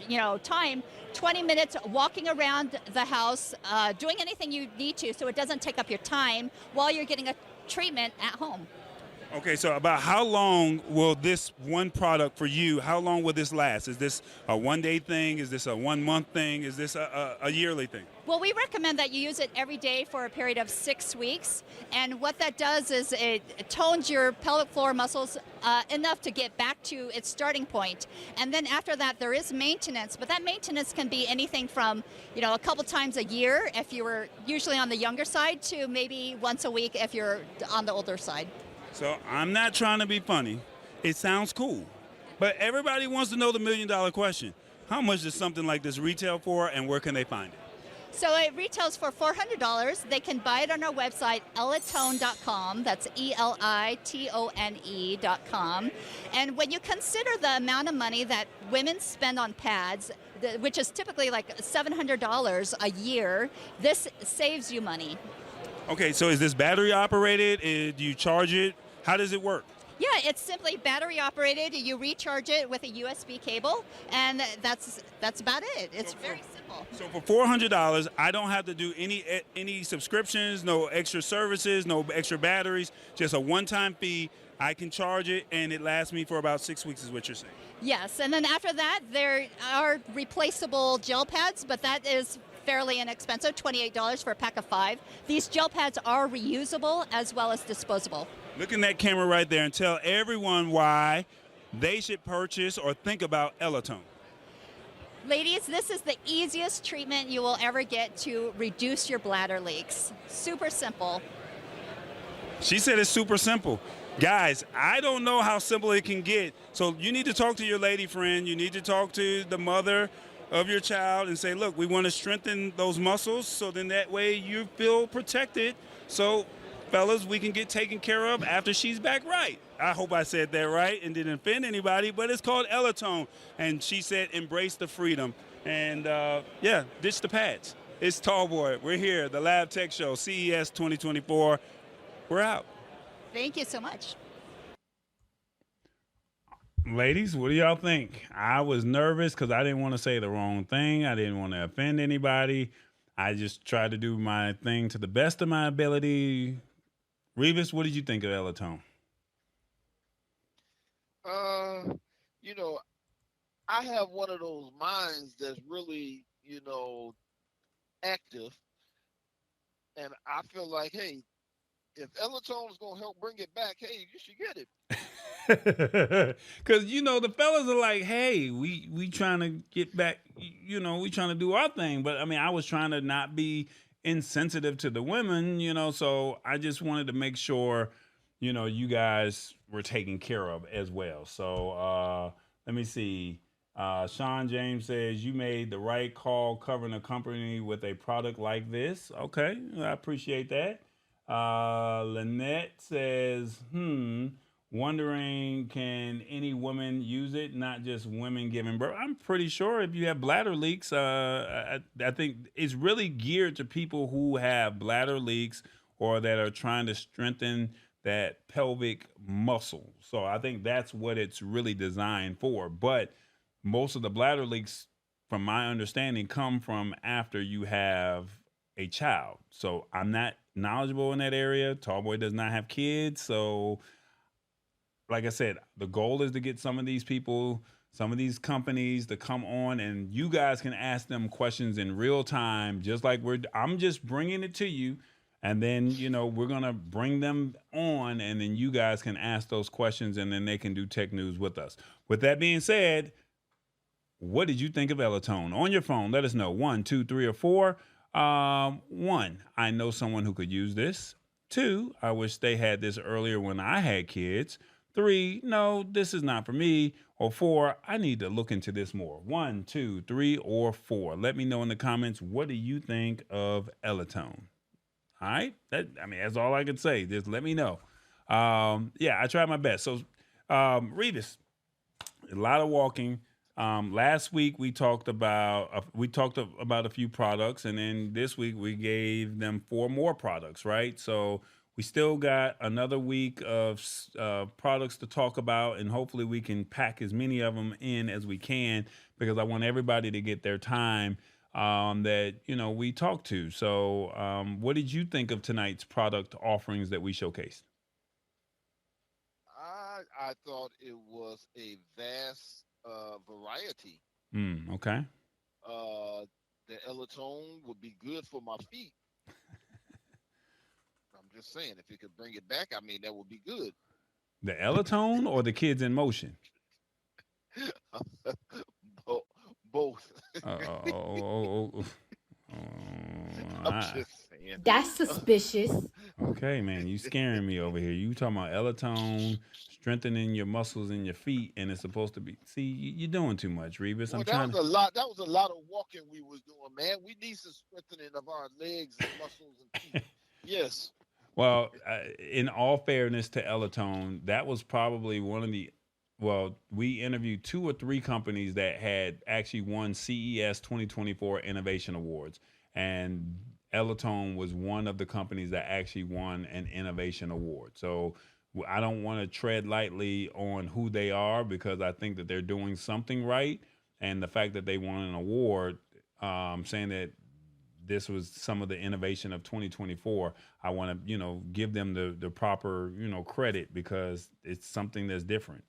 H: time, 20 minutes walking around the house, doing anything you need to, so it doesn't take up your time while you're getting a treatment at home.
A: Okay, so about how long will this one product for you, how long will this last? Is this a one-day thing? Is this a 1-month thing? Is this a yearly thing?
H: Well, we recommend that you use it every day for a period of 6 weeks. And what that does is it tones your pelvic floor muscles enough to get back to its starting point. And then after that, there is maintenance. But that maintenance can be anything from, a couple times a year if you were usually on the younger side to maybe once a week if you're on the older side.
A: So I'm not trying to be funny. It sounds cool. But everybody wants to know the $1 million question. How much does something like this retail for, and where can they find it?
H: So it retails for $400. They can buy it on our website, elitone.com. That's ELITONE.com. And when you consider the amount of money that women spend on pads, which is typically like $700 a year, this saves you money.
A: Okay, so is this battery operated? Do you charge it? How does it work?
H: Yeah, it's simply battery operated. You recharge it with a USB cable, and that's about it. It's very simple.
A: So for $400, I don't have to do any subscriptions, no extra services, no extra batteries, just a one-time fee. I can charge it, and it lasts me for about 6 weeks is what you're saying.
H: Yes, and then after that, there are replaceable gel pads, but that is fairly inexpensive, $28 for a pack of 5. These gel pads are reusable as well as disposable.
A: Look in that camera right there and tell everyone why they should purchase or think about Elotone.
H: Ladies, this is the easiest treatment you will ever get to reduce your bladder leaks. Super simple.
A: She said it's super simple. Guys, I don't know how simple it can get. So you need to talk to your lady friend. You need to talk to the mother of your child and say, look, we want to strengthen those muscles so then that way you feel protected. So, fellas, we can get taken care of after she's back right. I hope I said that right and didn't offend anybody, but it's called Elatone. And she said, embrace the freedom. And, yeah, ditch the pads. It's Tallboy. We're here, the Lab Tech Show, CES 2024. We're out.
H: Thank you so much.
A: Ladies, what do y'all think? I was nervous because I didn't want to say the wrong thing. I didn't want to offend anybody. I just tried to do my thing to the best of my ability. Revis, what did you think of Elatone?
B: You know, I have one of those minds that's really, you know, active, and I feel like, hey, if Elatone is gonna help bring it back, hey, you should get it.
A: Because you know the fellas are like, hey, we trying to get back, you know, we trying to do our thing. But I mean, I was trying to not be insensitive to the women, you know, so I just wanted to make sure, you know, you guys were taken care of as well. So let me see. Sean James says you made the right call covering a company with a product like this. Okay, I appreciate that. Lynette says, wondering can any woman use it, not just women giving birth? I'm pretty sure if you have bladder leaks, I think it's really geared to people who have bladder leaks or that are trying to strengthen that pelvic muscle. So I think that's what it's really designed for. But most of the bladder leaks, from my understanding, come from after you have a child. So I'm not knowledgeable in that area. Tallboy does not have kids. So like I said, the goal is to get some of these people, some of these companies to come on and you guys can ask them questions in real time, just like I'm just bringing it to you. And then, you know, we're going to bring them on and then you guys can ask those questions and then they can do tech news with us. With that being said, what did you think of Elatone? On your phone, let us know. 1, 2, 3, or 4. 1, I know someone who could use this. 2, I wish they had this earlier when I had kids. 3, no, this is not for me. Or 4, I need to look into this more. 1, 2, 3, or 4. Let me know in the comments, what do you think of Elatone? All right? That's all I can say. Just let me know. Yeah, I tried my best. So, Revis, a lot of walking. Last week we talked about a few products, and then this week we gave them 4 more products, right? So we still got another week of products to talk about, and hopefully we can pack as many of them in as we can because I want everybody to get their time that we talked to. So what did you think of tonight's product offerings that we showcased?
B: I thought it was a vast variety.
A: Okay.
B: The Elatone would be good for my feet. I'm just saying, if it could bring it back, I mean, that would be good.
A: The Elatone or the Kids in Motion?
B: Both. I'm just saying.
D: That's suspicious.
A: Okay, man, you scaring me over here. You talking about Elatone strengthening your muscles in your feet, and it's supposed to be. See, you're doing too much, Revis.
B: Well, that was a lot of walking we was doing, man. We need some strengthening of our legs and muscles and feet. Yes.
A: Well, in all fairness to Elatone, that was probably one of the. Well, we interviewed 2 or 3 companies that had actually won CES 2024 Innovation Awards, and Elatone was one of the companies that actually won an innovation award. So I don't want to tread lightly on who they are because I think that they're doing something right. And the fact that they won an award, saying that this was some of the innovation of 2024, I want to, give them the proper, credit because it's something that's different.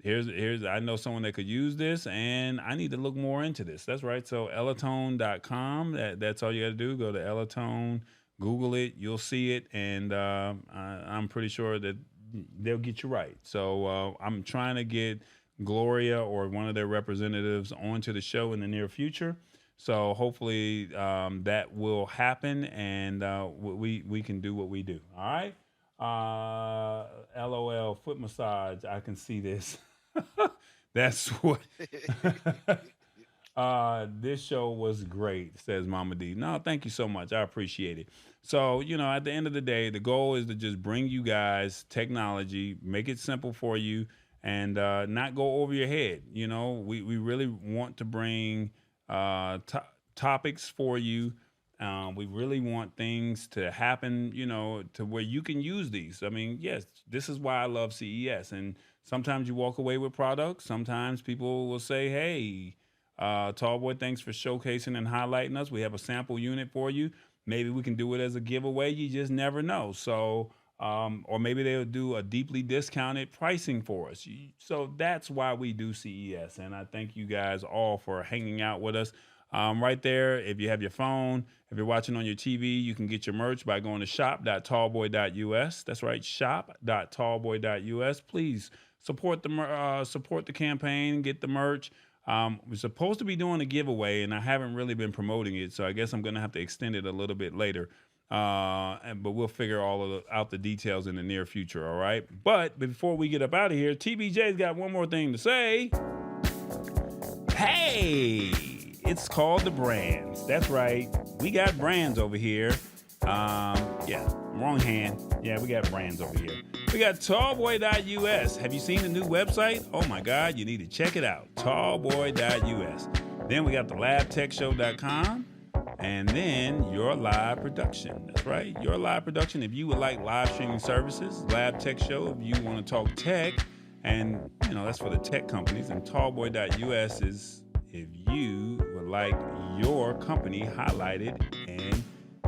A: Here's I know someone that could use this, and I need to look more into this. That's right. So elatone.com. That's all you got to do. Go to Elatone, Google it, you'll see it, and I'm pretty sure that they'll get you right. So I'm trying to get Gloria or one of their representatives onto the show in the near future. So hopefully that will happen, and we can do what we do. All right. LOL, foot massage. I can see this. That's what. This show was great, says Mama D. No, thank you so much. I appreciate it. So, at the end of the day, the goal is to just bring you guys technology, make it simple for you, and not go over your head. We really want to bring topics for you. We really want things to happen, to where you can use these. I mean, yes, this is why I love CES. And sometimes you walk away with products. Sometimes people will say, hey, Tallboy, thanks for showcasing and highlighting us. We have a sample unit for you. Maybe we can do it as a giveaway. You just never know. So, or maybe they'll do a deeply discounted pricing for us. So that's why we do CES. And I thank you guys all for hanging out with us. Right there, if you have your phone, if you're watching on your TV, you can get your merch by going to shop.tallboy.us. That's right, shop.tallboy.us. Please support the campaign, get the merch. We're supposed to be doing a giveaway, and I haven't really been promoting it, so I guess I'm going to have to extend it a little bit later. But we'll figure out the details in the near future, all right? But before we get up out of here, TBJ's got one more thing to say. Hey! It's called the brands. That's right. We got brands over here. Wrong hand. Yeah, we got brands over here. We got tallboy.us. Have you seen the new website? Oh my God, you need to check it out. Tallboy.us. Then we got the labtechshow.com. And then Your Live Production. That's right, Your Live Production. If you would like live streaming services, Lab Tech Show, if you want to talk tech, and that's for the tech companies. And tallboy.us is if you would like your company highlighted and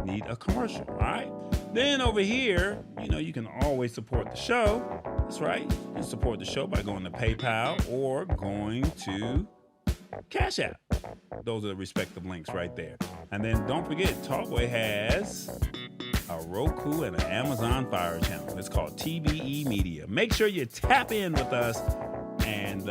A: need a commercial, all right? Then over here, you can always support the show. That's right. You can support the show by going to PayPal or going to Cash App. Those are the respective links right there. And then don't forget, Talkboy has a Roku and an Amazon Fire channel. It's called TBE Media. Make sure you tap in with us, and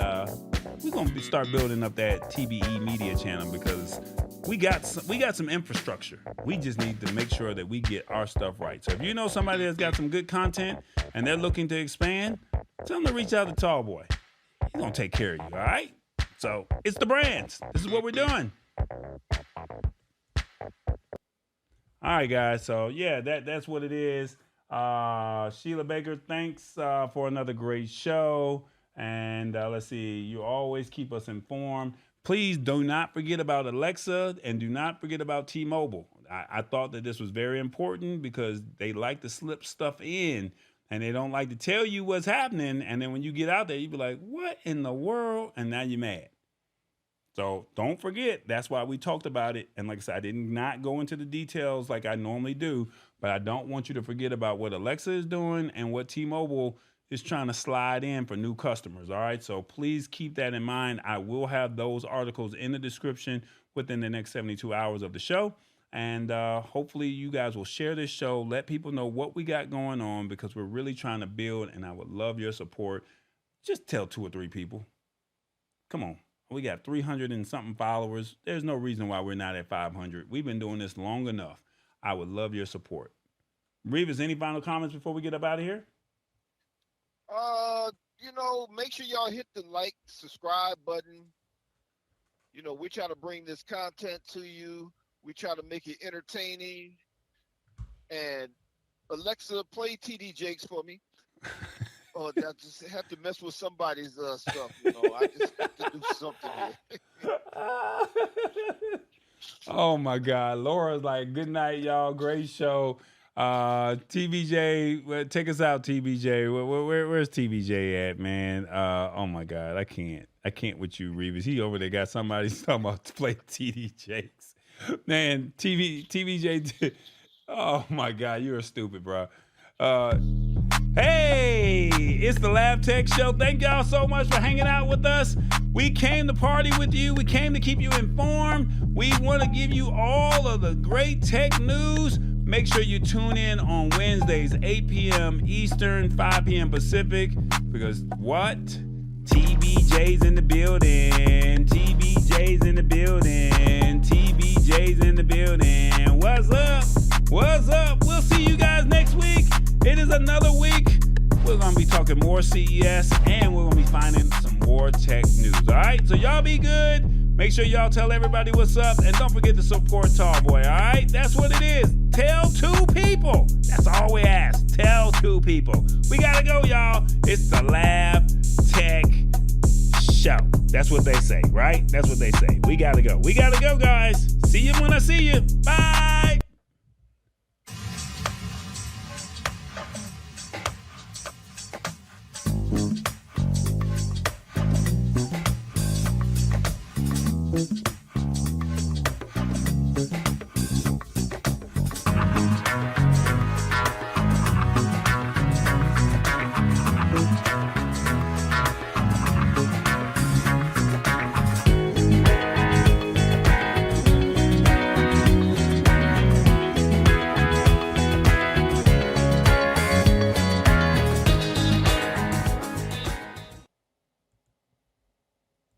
A: we're going to start building up that TBE Media channel because we got some infrastructure. We just need to make sure that we get our stuff right. So if you know somebody that's got some good content and they're looking to expand, tell them to reach out to Tallboy. He's going to take care of you, all right? So it's the brands. This is what we're doing. All right, guys. So, yeah, that's what it is. Sheila Baker, thanks for another great show. And let's see, you always keep us informed. Please do not forget about Alexa and do not forget about T-Mobile. I thought that this was very important because they like to slip stuff in and they don't like to tell you what's happening. And then when you get out there, you be like, what in the world? And now you're mad. So don't forget, that's why we talked about it. And like I said, I did not go into the details like I normally do, but I don't want you to forget about what Alexa is doing and what T-Mobile is trying to slide in for new customers. All right. So please keep that in mind. I will have those articles in the description within the next 72 hours of the show. And hopefully you guys will share this show. Let people know what we got going on because we're really trying to build, and I would love your support. Just tell 2 or 3 people. Come on. We got 300 and something followers. There's no reason why we're not at 500. We've been doing this long enough. I would love your support. Reeves, any final comments before we get up out of here?
B: Make sure y'all hit the like, subscribe button. We try to bring this content to you. We try to make it entertaining. And Alexa, play TD Jakes for me. I just have to mess with somebody's stuff. I just have to do something here.
A: Oh my God. Laura's like, good night, y'all. Great show. TBJ, take us out, TBJ. Where's TBJ at, man? Oh my God, I can't with you, Reeves. He over there got somebody talking about to play TD Jakes. Man, TBJ. Oh my God, you're stupid, bro. Hey, it's the Lab Tech Show. Thank y'all so much for hanging out with us. We came to party with you. We came to keep you informed. We want to give you all of the great tech news. Make sure you tune in on Wednesdays, 8 p.m. Eastern, 5 p.m. Pacific, because what? TBJ's in the building. TBJ's in the building. talking more CES, and we're going to be finding some more tech news. All right? So y'all be good. Make sure y'all tell everybody what's up, and don't forget to support Tallboy, all right? That's what it is. Tell 2 people. That's all we ask. Tell 2 people. We got to go, y'all. It's the Lab Tech Show. That's what they say, right? That's what they say. We got to go. We got to go, guys. See you when I see you. Bye.